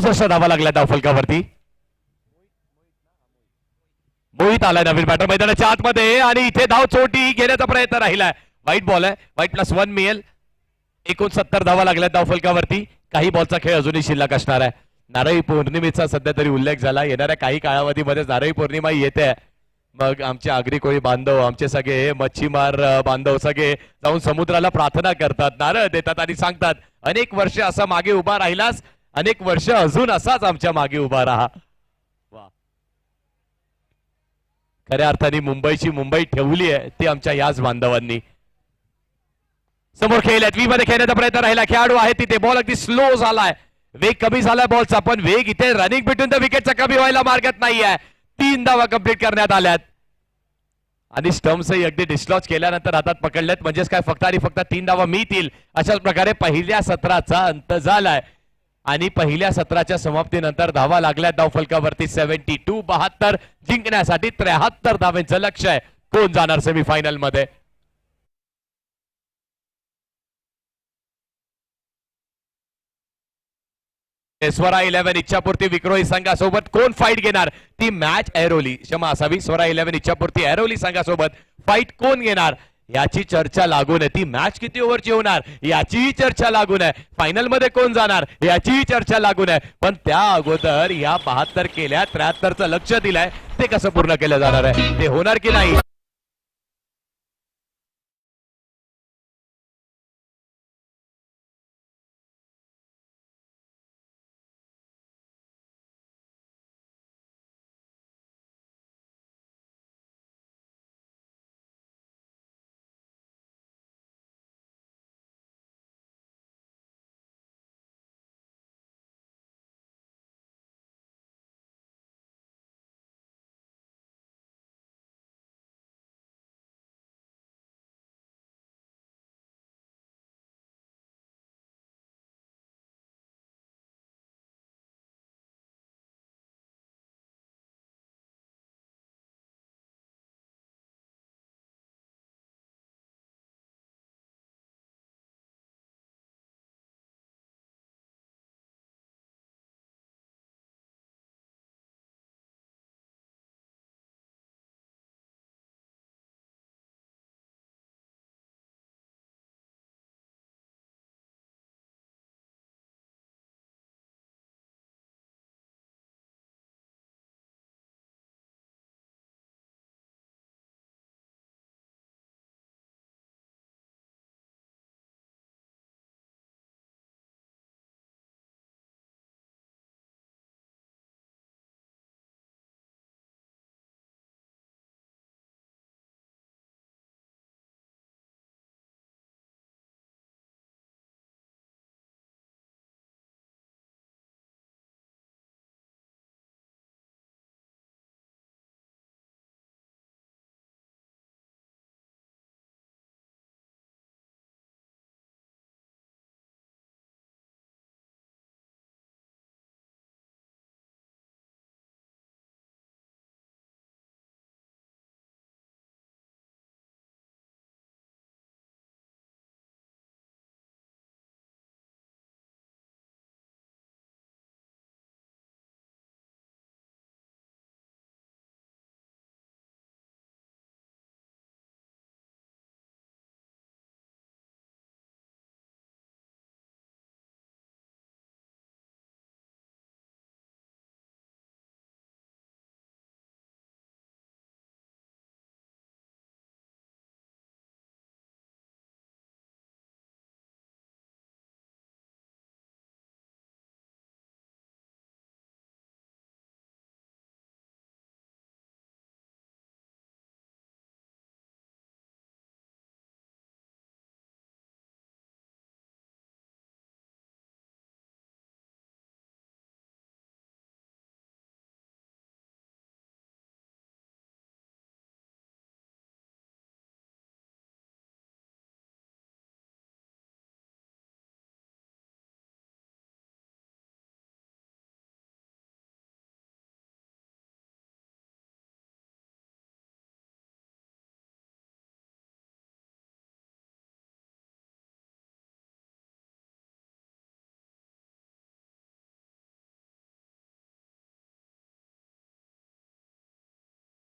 दुसरा धावा लागला धावफलकावरती. मोहित आलाय नवीन बॅटर मैदानाच्या आतमध्ये आणि इथे धाव चोटी घेण्याचा प्रयत्न राहिलाय. वाईट बॉल आहे, वाईट +1 मिळेल. 69 धावा लागल्या धावफलकावरती. काही बॉलचा खेळ अजूनही शिल्लक असणार आहे. नारळी पौर्णिमेचा सध्या तरी उल्लेख झाला. येणाऱ्या काही काळावधीमध्ये नारळी पौर्णिमा येते. मग आमचे आगरी कोळी बांधव, आमचे सगळे मच्छीमार बांधव सगळे जाऊन समुद्राला प्रार्थना करतात, नारळ देतात आणि सांगतात अनेक वर्ष असा मागे उभा राहिलास, अनेक वर्ष अजून असाच आमच्या मागे उभा राहा. वा, खऱ्या अर्थाने मुंबईची मुंबई ठेवली आहे ती आमच्या याच बांधवांनी. समोर खेळल्यात वी मध्ये खेळण्याचा प्रयत्न राहिला. खेळाडू आहे तिथे, बॉल अगदी स्लो झालाय, वेग कमी झालाय बॉलचा, पण वेग इथे रनिंग बिटवीन द विकेटचा कमी व्हायला मार्गत नाहीये. 3 धावा कंप्लीट करण्यात आल्यात आणि स्टम्प्सही अगदी डिस्लॉच केल्यानंतर हातात पकडल्यात. म्हणजेच काय, फक्त आणि फक्त 3 धावा मिळतील अशाच प्रकारे पहिल्या सत्राचा अंत झालाय आणि पहिल्या सत्राच्या समाप्तीनंतर धावा लागल्यात धावफलकावरती 72 जिंकण्यासाठी 73 धावांचं लक्ष आहे. कोण जाणार सेमीफायनल मध्ये? स्वरा 11 इच्छापूर्ती विक्रोळी संघासोबत कोण फाईट घेणार? ती मॅच ऐरोली, क्षमा असावी, स्वरा 11 इच्छापूर्ती ऐरोली संघासोबत फाईट कोण घेणार याची चर्चा लागून आहे. ती मॅच किती ओव्हरची होणार याचीही चर्चा लागून आहे. फायनल मध्ये कोण जाणार याचीही चर्चा लागून आहे. पण त्या अगोदर या 72 केल्या 73चं लक्ष दिलंय, ते कसं पूर्ण केलं जाणार आहे, ते होणार की नाही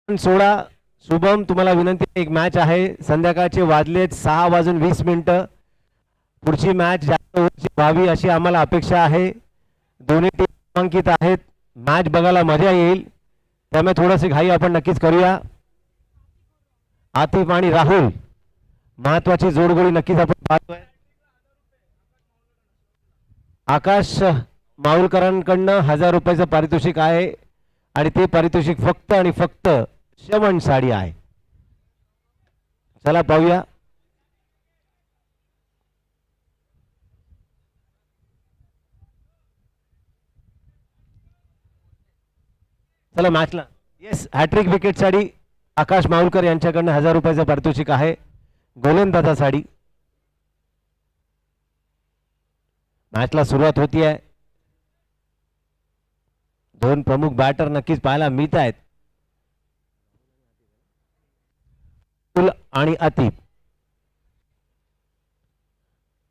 सोडा. शुभम तुम्हाला विनंती आहे, एक मॅच आहे. संध्याकाळचे वाजलेत 6:20. पुढची मॅच जास्त ओव्हरची व्हावी अशी आम्हाला अपेक्षा आहे. दोन्ही टीम नामांकित आहेत. मॅच बघायला मजा येईल, त्यामुळे थोडीशी घाई आपण नक्कीच करूया. आतिफ आणि राहुल महत्वाची जोडगोळी नक्कीच आपण पाहतोय. आकाश माऊलकरांकडनं 1000 रुपयाचं पारितोषिक आहे आणि ते पारितोषिक फक्त आणि फक्त श्रवण साडी आहे. चला पाहूया. चला मॅचला. येस, हॅट्रिक विकेट साठी आकाश माऊलकर यांच्याकडनं 1000 रुपयाचं पारितोषिक आहे. गोलंदाजासाठी मॅचला सुरुवात होती आहे. दोन प्रमुख बॅटर नक्कीच पाहायला मिळत आहेत, आणि आतिफ.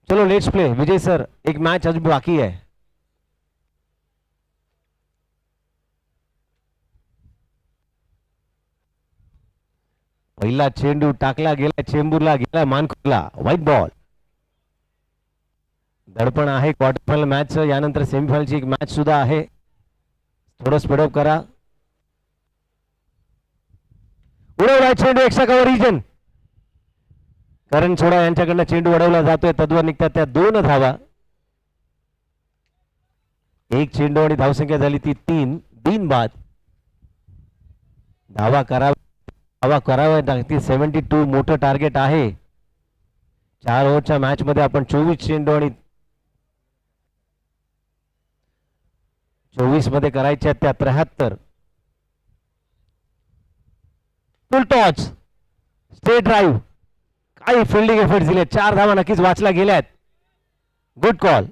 चलो लेट्स प्ले. विजय सर, एक मॅच अजून बाकी आहे. पहिला चेंडू टाकला गेला, चेंबूरला गेला, मानखुरला. White ball. दडपण आहे क्वार्टर फायनल मॅच. यानंतर सेमीफायनलची एक मॅच सुद्धा आहे. थोडं स्पीडअप करा. उडवला चेंडू एक्स्ट्रा कव्हर रिजन. करण छोडा यांच्याकडनं चेंडू उडवला जातोय. तद्वर निघतात त्या 2 धावा. एक चेंडू आणि धावसंख्या झाली ती 3. बिनबाद. धावा करावा 72 मोठं टार्गेट आहे. 4 ओव्हरच्या मॅच मध्ये आपण 24 चेंडू आणि 24 मध्ये करायच्या त्या 73. फुल टॉच, स्ट्रेट ड्राईव्ह, काही फिल्डिंग एफर्ट्स दिले. 4 धावा नक्कीच वाचल्या गेल्यात. Good call.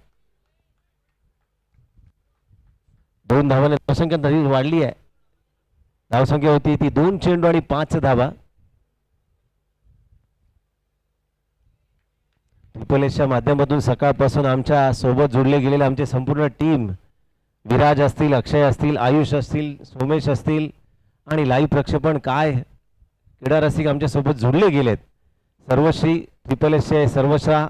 2 धावाने धावसंख्या तरी वाढली आहे. धावसंख्या होती ती 2 चेंडू आणि 5 धावा. ट्रिपल एसच्या माध्यमातून सकाळपासून आमच्या सोबत जोडले गेलेले आमचे संपूर्ण टीम, विराज असतील, अक्षय असतील, आयुष असतील, सोमेश असतील आणि लाईव्ह प्रक्षेपण काय क्रीडा रसिक आमच्या सोबत जोडले गेलेत. सर्वश्री ट्रिपल एसचे सर्वश्रा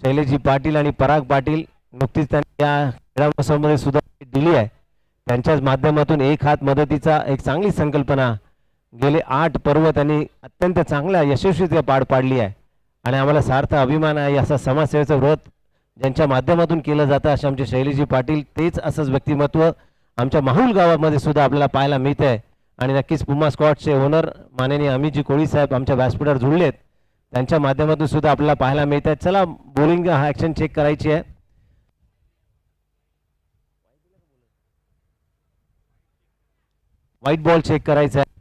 शैलेशजी पाटील आणि पराग पाटील नुकतीच त्यांनी या क्रीडा महोत्सवामध्ये सुद्धा दिली आहे. त्यांच्याच माध्यमातून एक हात मदतीचा एक चांगली संकल्पना गेले 8 पर्व त्यांनी अत्यंत चांगल्या यशस्वीरित्या पार पाडली आहे आणि आम्हाला सार्थ अभिमान आहे. असा समाजसेवेचं व्रत ज्यांच्या माध्यमातून केलं जातं असे आमचे शैलेशजी पाटील, तेच असंच व्यक्तिमत्व आमच्या माहुल गावामध्ये सुद्धा आपल्याला पाहायला मिळत आहे. आणि नक्कीच पुमा स्क्वॉडचे ओनर माननीय अमितजी कोळी साहेब आमच्या व्यासपीठावर जुळलेत, त्यांच्या माध्यमातून सुद्धा आपल्याला पाहायला मिळत आहे. चला बॉलिंग हा ॲक्शन चेक करायची आहे. व्हाईट बॉल चेक करायचा आहे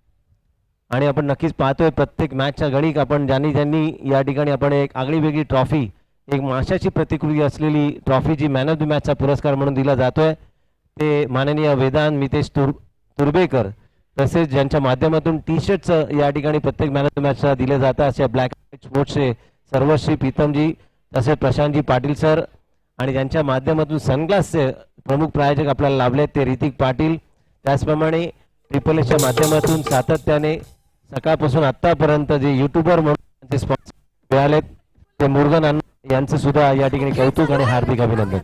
आणि आपण नक्कीच पाहतोय प्रत्येक मॅचच्या गणिक आपण ज्यांनी या ठिकाणी आपण एक आगळी वेगळी ट्रॉफी, एक माशाची प्रतिकृती असलेली ट्रॉफी जी मॅन ऑफ द मॅचचा पुरस्कार म्हणून दिला जातोय, ते माननीय वेदांत मितेश तुर्बेकर, तसेच ज्यांच्या माध्यमातून टी शर्टचं या ठिकाणी प्रत्येक मॅन ऑफ द मॅचला दिलं जातं अशा ब्लॅक स्पोर्ट्सचे सर्वश्री प्रीतमजी, तसेच प्रशांतजी पाटील सर, आणि ज्यांच्या माध्यमातून सनग्लासचे प्रमुख प्रायोजक आपल्याला लाभले ते ऋतिक पाटील. त्याचप्रमाणे ट्रिपल एसच्या माध्यमातून सातत्याने सकाळपासून आतापर्यंत जे युट्यूबर म्हणून जे स्पॉन्सर मिळालेत ते मुरुगन अण्णा यांचं सुद्धा या ठिकाणी कौतुक आणि हार्दिक अभिनंदन.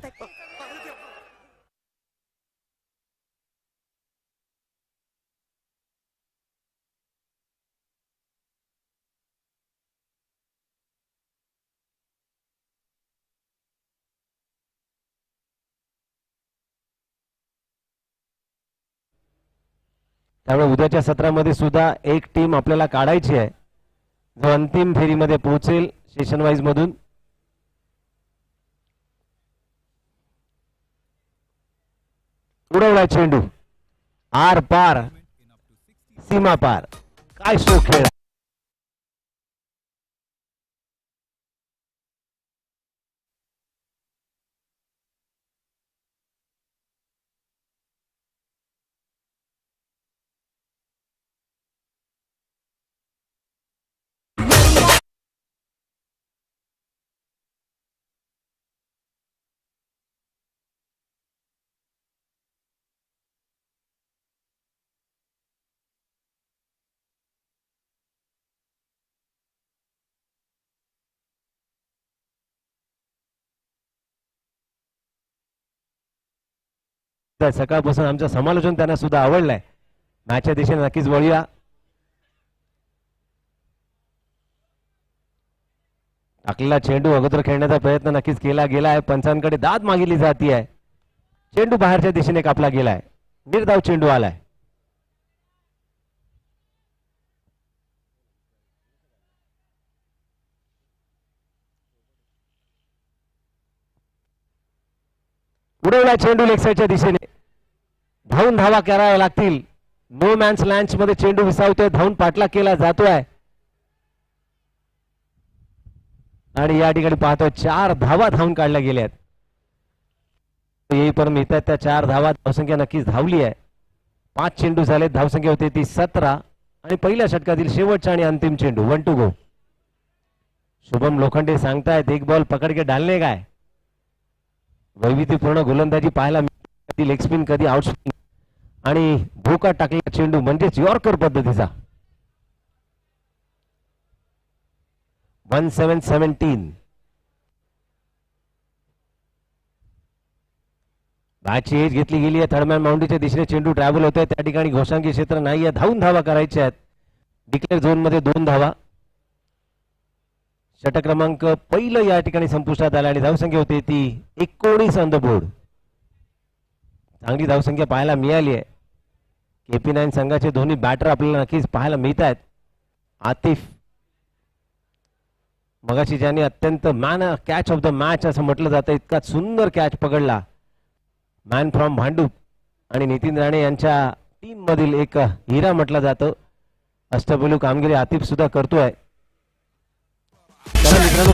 त्यामुळे उद्याच्या सत्रामध्ये सुद्धा एक टीम आपल्याला काढायची आहे जो अंतिम फेरीमध्ये पोहोचेल सेशन वाईज मधून. उडवला चेंडू आर पार, सीमा पार. काय स्ट्रोक खेळ. सकाळपासून आमचं समालोचन त्यांना सुद्धा आवडलंय. मॅचच्या दिशेने नक्कीच वळूया. टाकलेला चेंडू अगोदर खेळण्याचा प्रयत्न नक्कीच केला गेला आहे. पंचांकडे दाद मागितली जाती आहे. चेंडू बाहेरच्या दिशेने कापला गेलाय. निर्धाव चेंडू आलाय. उडवला चेंडू लेग साईडच्या दिशेने. धावून धावा कराव्या लागतील. नो मॅन्स लँच मध्ये चेंडू विसावतोय. धावून पाठलाग केला जातोय आणि या ठिकाणी पाहतोय 4 धावा धावून काढल्या गेल्यात. येईपर्यंत मिळतात त्या 4 धावा. धावसंख्या नक्कीच धावली आहे. 5 चेंडू झाले. धावसंख्या होती ती 17 आणि पहिल्या षटकातील शेवटचा आणि अंतिम चेंडू 1 टू गो. शुभम लोखंडे सांगतायत एक बॉल पकड के डालने का है. वैविध्यपूर्ण गोलंदाजी पाहायला कधी लेग स्पिन कधी आउट स्पिन आणि भोका टाकलेला चेंडू म्हणजेच यॉर्कर पद्धतीचा. 17-17. बॅटची एज घेतली गेली आहे. थर्डमॅन बाउंड्रीच्या दिशेने चेंडू ट्रॅव्हल होतोय. त्या ठिकाणी घोषांकी क्षेत्र नाही आहे. धावून धावा करायच्या आहेत. डिक्लेअर झोन मध्ये 2 धावा. षटक क्रमांक पहिलं या ठिकाणी संपुष्टात आला आणि धावसंख्या होती ती 19 ऑन द बोर्ड. चांगली धावसंख्या पाहायला मिळाली आहे. KP9 संघाचे दोन्ही बॅटर आपल्याला नक्कीच पाहायला मिळत आहेत. आतिफ मगाशी ज्यांनी अत्यंत man catch of the match असं म्हटलं जातं इतका सुंदर कॅच पकडला. मॅन फ्रॉम भांडूप आणि नितीन राणे यांच्या टीम मधील एक हिरा म्हटलं जातं. अष्टपैलू कामगिरी आतिफ सुद्धा करतोय. चला मित्रांनो,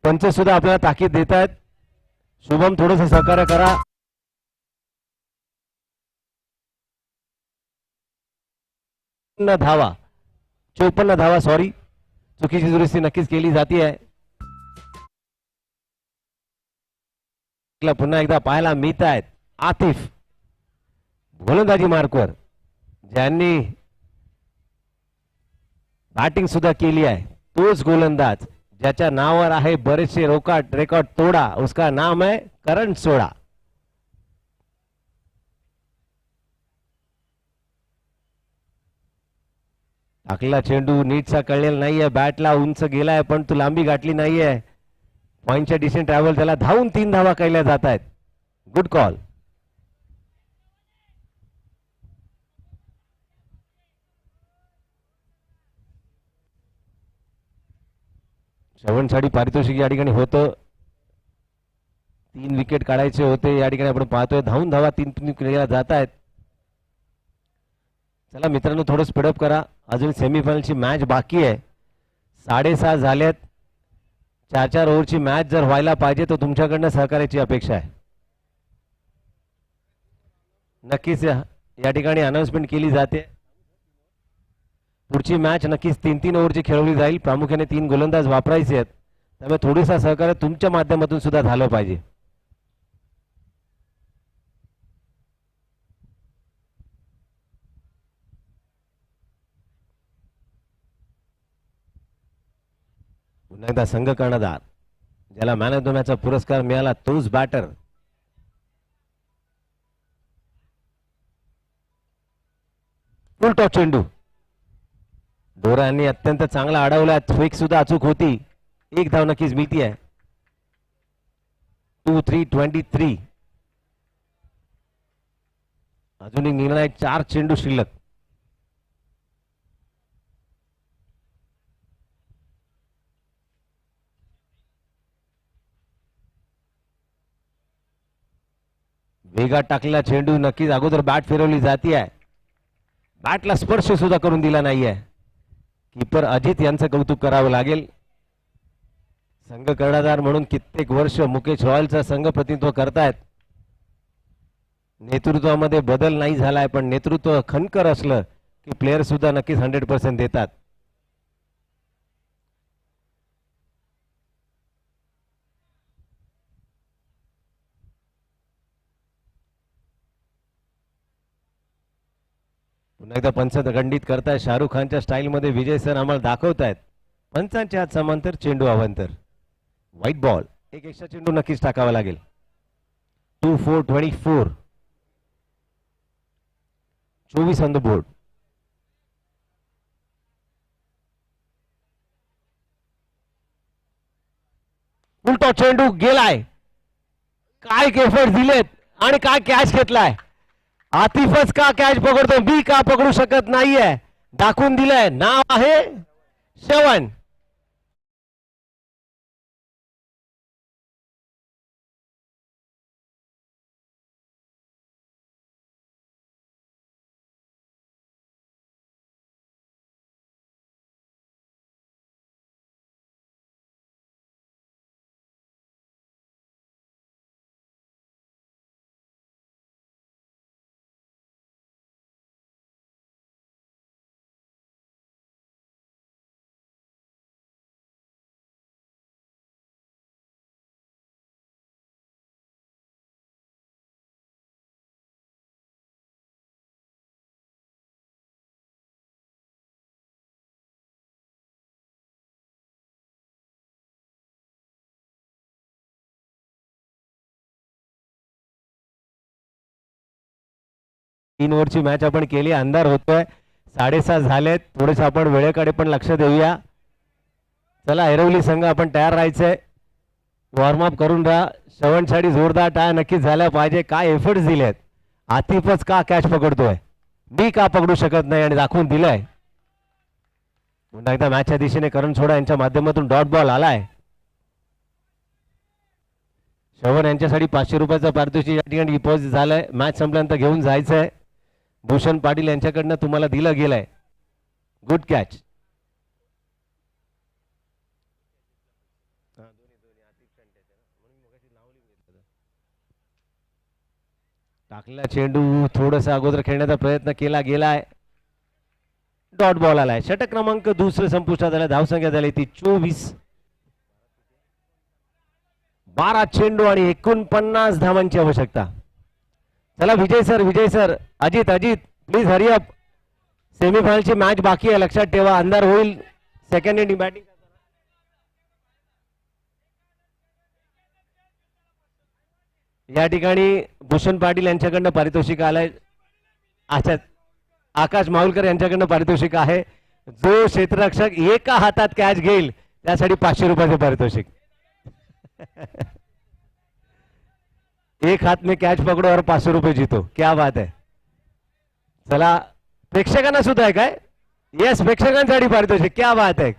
पंच सुद्धा आपल्याला ताकीद देत आहेत. शुभम थोडंसं सहकार्य करा. धावा 54 धावा. सॉरी, चुकीची दुरुस्ती नक्कीच केली जाते आहे. पुन्हा एकदा पाहायला मिळत आहेत आतिफ गोलंदाजी मार्कवर ज्यांनी बॅटिंग सुद्धा केली आहे. तोच गोलंदाज ज्याच्या नावावर आहे बरेचसे रेकॉर्ड तोडा. उसका नाम है करण सोडा. टाकलेला चेंडू नीटचा कळलेला नाहीये. बॅटला उंच गेलाय पण तू लांबी गाठली नाहीये. पॉइंटच्या दिशेने ट्रॅव्हल त्याला धावून 3 धावा केल्या जात आहेत. Good call. श्रवणसाडी पारितोषिक या ठिकाणी होतं. 3 विकेट काढायचे होते. या ठिकाणी आपण पाहतोय धावून धावा 3 केल्या जात आहेत. चला मित्रांनो, थोडं स्पीडअप करा. अजून सेमीफायनलची मॅच बाकी आहे. 6:30 झाल्यात. 4-4 ओव्हरची मॅच जर व्हायला पाहिजे तर तुमच्याकडनं सहकार्याची अपेक्षा आहे. नक्कीच या ठिकाणी अनाउन्समेंट केली जाते. पुढची मॅच नक्कीच 3-3 ओव्हरची खेळवली जाईल. प्रामुख्याने 3 गोलंदाज वापरायचे आहेत. त्यामुळे थोडीसा सहकार्य तुमच्या माध्यमातून सुद्धा झालं पाहिजे. पुन्हा एकदा संघ कर्णधार ज्याला मॅन ऑफ द मॅचचा पुरस्कार मिळाला तोच बॅटर. फुल टॉप चेंडू डोरा यांनी अत्यंत चांगला अडवला. फेक सुद्धा अचूक होती. 1 धाव नक्कीच मिळती आहे. 2-3-23. अजूनही निर्णायक 4 चेंडू शिल्लक. वेगात टाकलेला चेंडू नक्कीच अगोदर बॅट फिरवली जाते आहे. बॅटला स्पर्श सुद्धा करून दिला नाहीये. कीपर अजित यांचं कौतुक करावं लागेल. संघ कर्णधार म्हणून कित्येक वर्ष मुकेश रॉयलचा संघ प्रतिनिधित्व करतायत. नेतृत्वामध्ये बदल नाही झालाय, पण नेतृत्व खणकर असलं की प्लेयर सुद्धा नक्कीच 100% देतात. पुन्हा एकदा पंच खंडित करतायत शाहरुख खानच्या स्टाईलमध्ये. विजय सर आम्हाला दाखवतायत पंचांच्या हात समांतर, चेंडू अवांतर. व्हाईट बॉल, एक एक्स्ट्रा चेंडू नक्कीच टाकावा लागेल. 2-4-24, 24 ऑन द बोर्ड. उलटा चेंडू गेलाय. काय एफर्ट दिलेत आणि काय कॅच घेतलाय. आतिफच का कॅच पकडतो, मी का पकडू शकत नाहीये. दाखवून दिलंय. नाव आहे श्रवण. तीन ओव्हरची मॅच आपण केली. अंधार होतोय, 6:30 झालेत. थोडेसे आपण वेळेकडे पण लक्ष देऊया. चला ऐरवली संघ आपण तयार राहायचंय. वॉर्मअप करून राहा. श्रवणसाठी जोरदार टाळ्या नक्कीच झाल्या पाहिजे. काय एफर्ट्स दिलेत. आतिफच का कॅच पकडतोय, मी का पकडू शकत नाही, आणि दाखवून दिलंय. पुन्हा एकदा मॅचच्या दिशेने करण छोडा यांच्या माध्यमातून डॉट बॉल आलाय. श्रवण यांच्यासाठी 500 रुपयाचं पारितोषिक या ठिकाणी डिपॉझिट झालंय. मॅच संपल्यानंतर घेऊन जायचंय. भूषण पाटील यांच्याकडनं तुम्हाला दिलं गेलंय. Good catch. टाकलेला चेंडू थोडासा अगोदर खेळण्याचा प्रयत्न केला गेलाय. डॉट बॉल आलाय. षटक क्रमांक दुसरे संपुष्टात आला. धावसंख्या झाली ती 24. 12 चेंडू आणि 49 धावांची आवश्यकता. चला Vijay sir, Ajit please hurry up. सेमीफायनलची मॅच बाकी आहे, लक्षात ठेवा. अंधार होईल. Second inning batting. या ठिकाणी भूषण पाटील यांच्याकडनं पारितोषिक आलंय. आकाश माहुलकर यांच्याकडनं पारितोषिक आहे. जो क्षेत्ररक्षक एका हातात कॅच घेईल त्यासाठी 500 रुपयाचे पारितोषिक. एक हात में कॅच पकडो और 500 रुपये जीतो. क्या बात है. चला प्रेक्षकांना सुद्धा आहे काय. येस, प्रेक्षकांसाठी पारितोषिक. क्या बात आहे.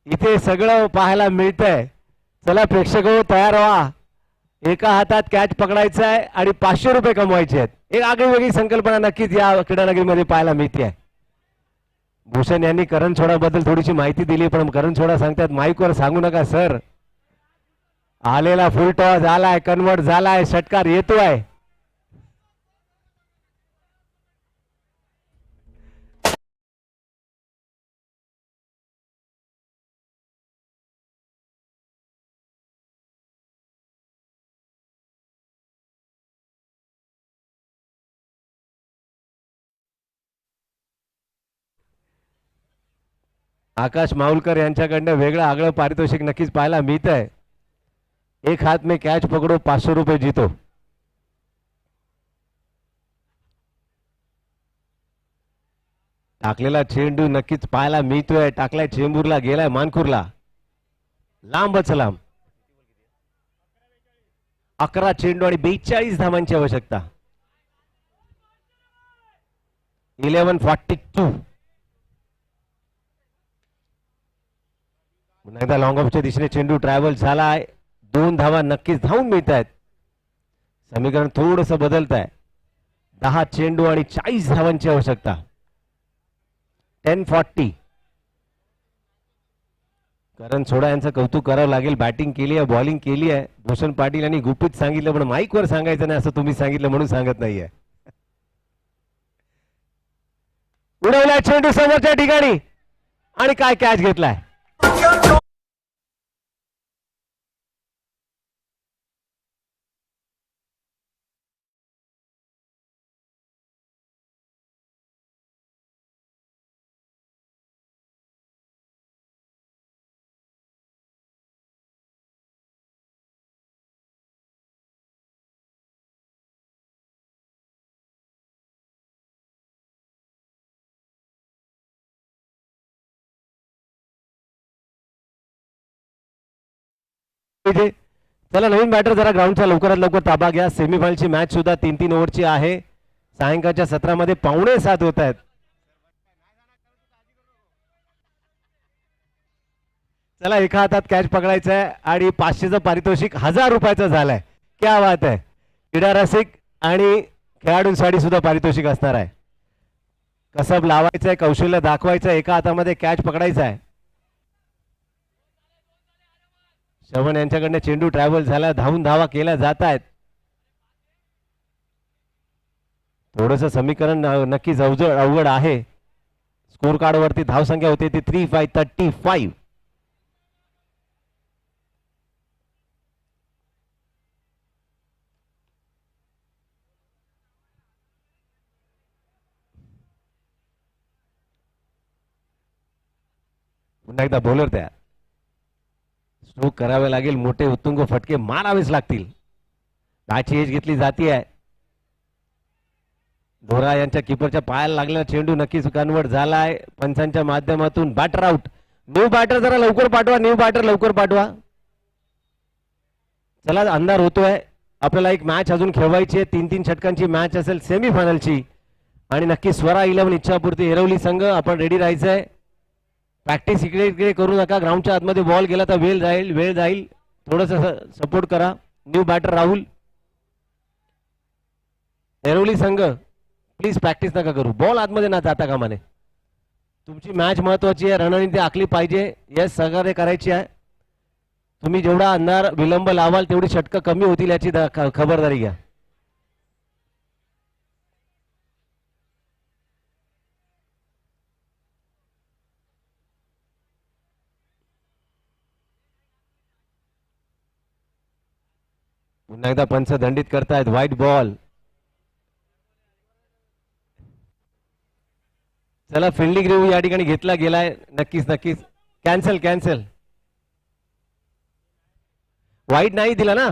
इथे सगळं पाहायला मिळतंय. चला प्रेक्षक हो, तयार व्हा. एका हातात कॅच पकडायचा आहे आणि 500 रुपये कमवायचे आहेत. एक आगळीवेगळी संकल्पना नक्कीच या क्रीडानगरीमध्ये पाहायला मिळते. भूषण यांनी करण छोडाबद्दल थोडीशी माहिती दिली, पण करण छोडा सांगतात माईकवर सांगू नका सर. आलेला फुल टॉस झालाय, कन्वर्ट झालाय, षटकार येतोय. आकाश माहुलकर यांच्याकडनं वेगळं आगळं पारितोषिक नक्कीच पाहायला मिळत आहे. एक हात में कॅच पकडो, 500 रुपये जीतो. टाकलेला चेंडू नक्कीच पाहायला मिळतोय. टाकलाय चेंबूरला, गेलाय मानखुरला. लांबच लांब. 11 चेंडू आणि 42 धावांची आवश्यकता. 11:42. पुन्हा एकदा लॉंग ऑफच्या दिशेने चेंडू ट्रॅव्हल झालाय. 2 धावा नक्कीच धावून मिळत आहेत. समीकरण थोडस बदलत आहे. 10 चेंडू आणि 40 धावांची आवश्यकता. 10:40. करण सोडा यांचं कौतुक करावं लागेल. बॅटिंग केली आहे, बॉलिंग केली आहे. भूषण पाटील यांनी गुपित सांगितलं पण माईकवर सांगायचं नाही असं तुम्ही सांगितलं म्हणून सांगत नाहीये. उडवलाय चेंडू समोरच्या ठिकाणी आणि काय कॅच घेतलाय. चला नवीन बॅटर जरा ग्राउंडचा लवकरात लवकर ताबा घ्या. सेमीफायनलची मॅच सुद्धा 3-3 ओव्हरची आहे. सायंकाळच्या सत्रामध्ये 6:45 होत आहेत. चला एका हातात कॅच पकडायचा आहे आणि 500चं पारितोषिक 1000 रुपयाचं झालंय. क्या बात आहे. क्रीडा रसिक आणि खेळाडूंसाठी सुद्धा पारितोषिक असणार आहे. कसब लावायचं आहे, कौशल्य दाखवायचं आहे, एका हातामध्ये कॅच पकडायचा आहे. श्रवण यांच्याकडनं चेंडू ट्रॅव्हल झाला, धावून धावा केल्या जात आहेत. थोडंसं समीकरण नक्कीच अवघड आहे. स्कोर कार्ड वरती धावसंख्या होती ती 35. पुन्हा एकदा बॉलर तयार. स्ट्रोक करावे लागेल, मोठे उत्तुंग फटके मारावेच लागतील. दहाची एज घेतली जाते आहे. ढोरा यांच्या किपरच्या पायाला लागलेला चेंडू नक्कीच कन्वर्ट झालाय पंचांच्या माध्यमातून. Batter out. न्यू बॅटर जरा लवकर पाठवा, न्यू बॅटर लवकर पाठवा. चला अंधार होतोय. आपल्याला एक मॅच अजून खेळवायची आहे. 3-3 षटकांची मॅच असेल सेमीफायनलची आणि नक्की स्वरा 11 इच्छापूर्ती एरवली संघ आपण रेडी राहायचंय. प्रॅक्टिस इकडे इकडे करू नका. ग्राउंडच्या आतमध्ये बॉल गेला तर वेळ जाईल. थोडस सपोर्ट करा. New batter Rahul. एरवली संघ प्लीज प्रॅक्टिस नका करू. बॉल आतमध्ये ना जाता कामाने. तुमची मॅच महत्वाची आहे. रणनीती आखली पाहिजे. यस सहकार्य करायची आहे. तुम्ही जेवढा अंधार विलंब लावाल तेवढी षटकं कमी होतील याची खबरदारी घ्या. पुन्हा एकदा पंच दंडित करतायत. White ball. चला फिल्डिंग रिव्ह्यू या ठिकाणी घेतला गेलाय. नक्कीच कॅन्सल. वाईट नाही दिला ना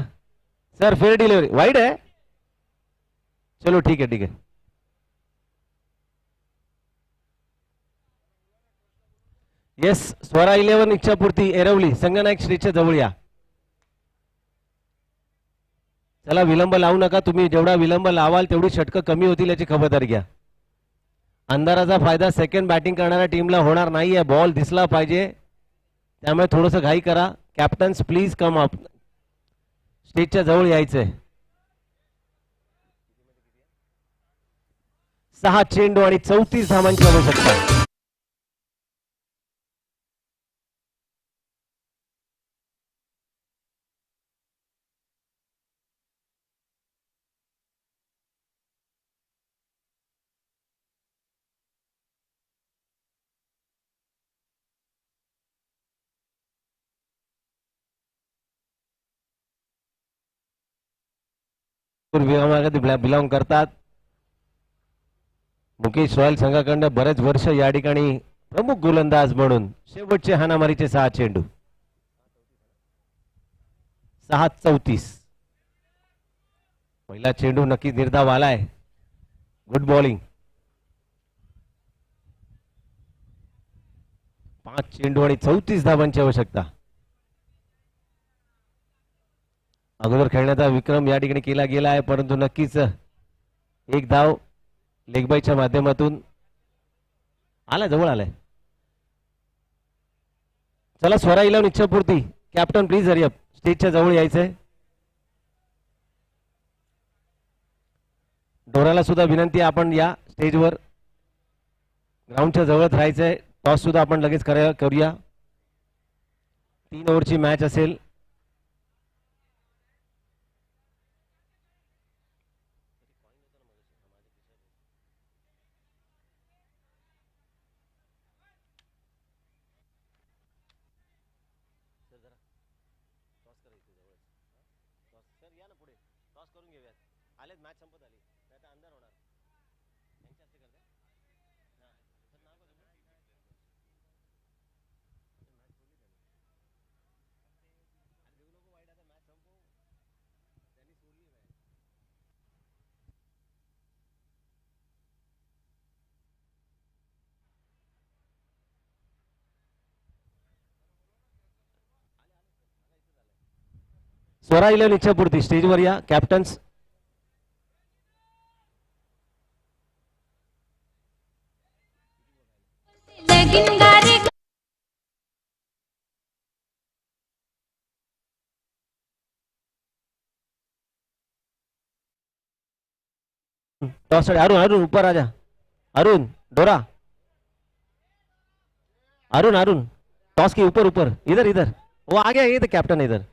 सर. Fair delivery. वाईट आहे. चलो ठीक आहे. येस स्वरा 11 इच्छापूर्ती एरवली संगनायक श्रीच्या जवळ या. चला विलंब लावू नका. तुम्ही जेवढा विलंब लावाल तेवढी षटकं कमी होतील याची खबरदारी घ्या. अंधाराचा फायदा सेकंड बॅटिंग करणाऱ्या टीमला होणार नाहीये. बॉल दिसला पाहिजे त्यामुळे थोडंसं घाई करा. Captains please come up. स्टेजच्या जवळ यायचंय. 6 चेंडू आणि 34 धावांची आवश्यकता. बिलॉंग करतात. मुकेश रॉयल संघाकडनं बरेच वर्ष या ठिकाणी प्रमुख गोलंदाज म्हणून शेवटचे हाणामारीचे 6 चेंडू. 6-34. पहिला चेंडू नक्की निर्धाव आलाय. Good bowling. 5 चेंडू आणि 34 धावांची आवश्यकता. अगोदर खेळण्याचा विक्रम या ठिकाणी केला गेला आहे परंतु नक्कीच एक धाव लेगबाईच्या माध्यमातून जवळ आलाय. चला Swara 11 Ichhapurti. Captain please hurry up. स्टेजच्या जवळ यायचंय. डोराला सुद्धा विनंती आहे आपण या स्टेजवर ग्राउंडच्या जवळच राहायचंय. टॉस सुद्धा आपण लगेच करूया. 3 ओव्हरची मॅच असेल. स्वरा 11 इच्छापूर्ती स्टेजवर या. कॅप्टन्स लेगिंगारी टॉस. अरुण अरुण ऊपर आजा. अरुण डोरा. अरुण अरुण टॉस के ऊपर ऊपर. इधर इधर वो आ गया. ये तो कैप्टन इधर.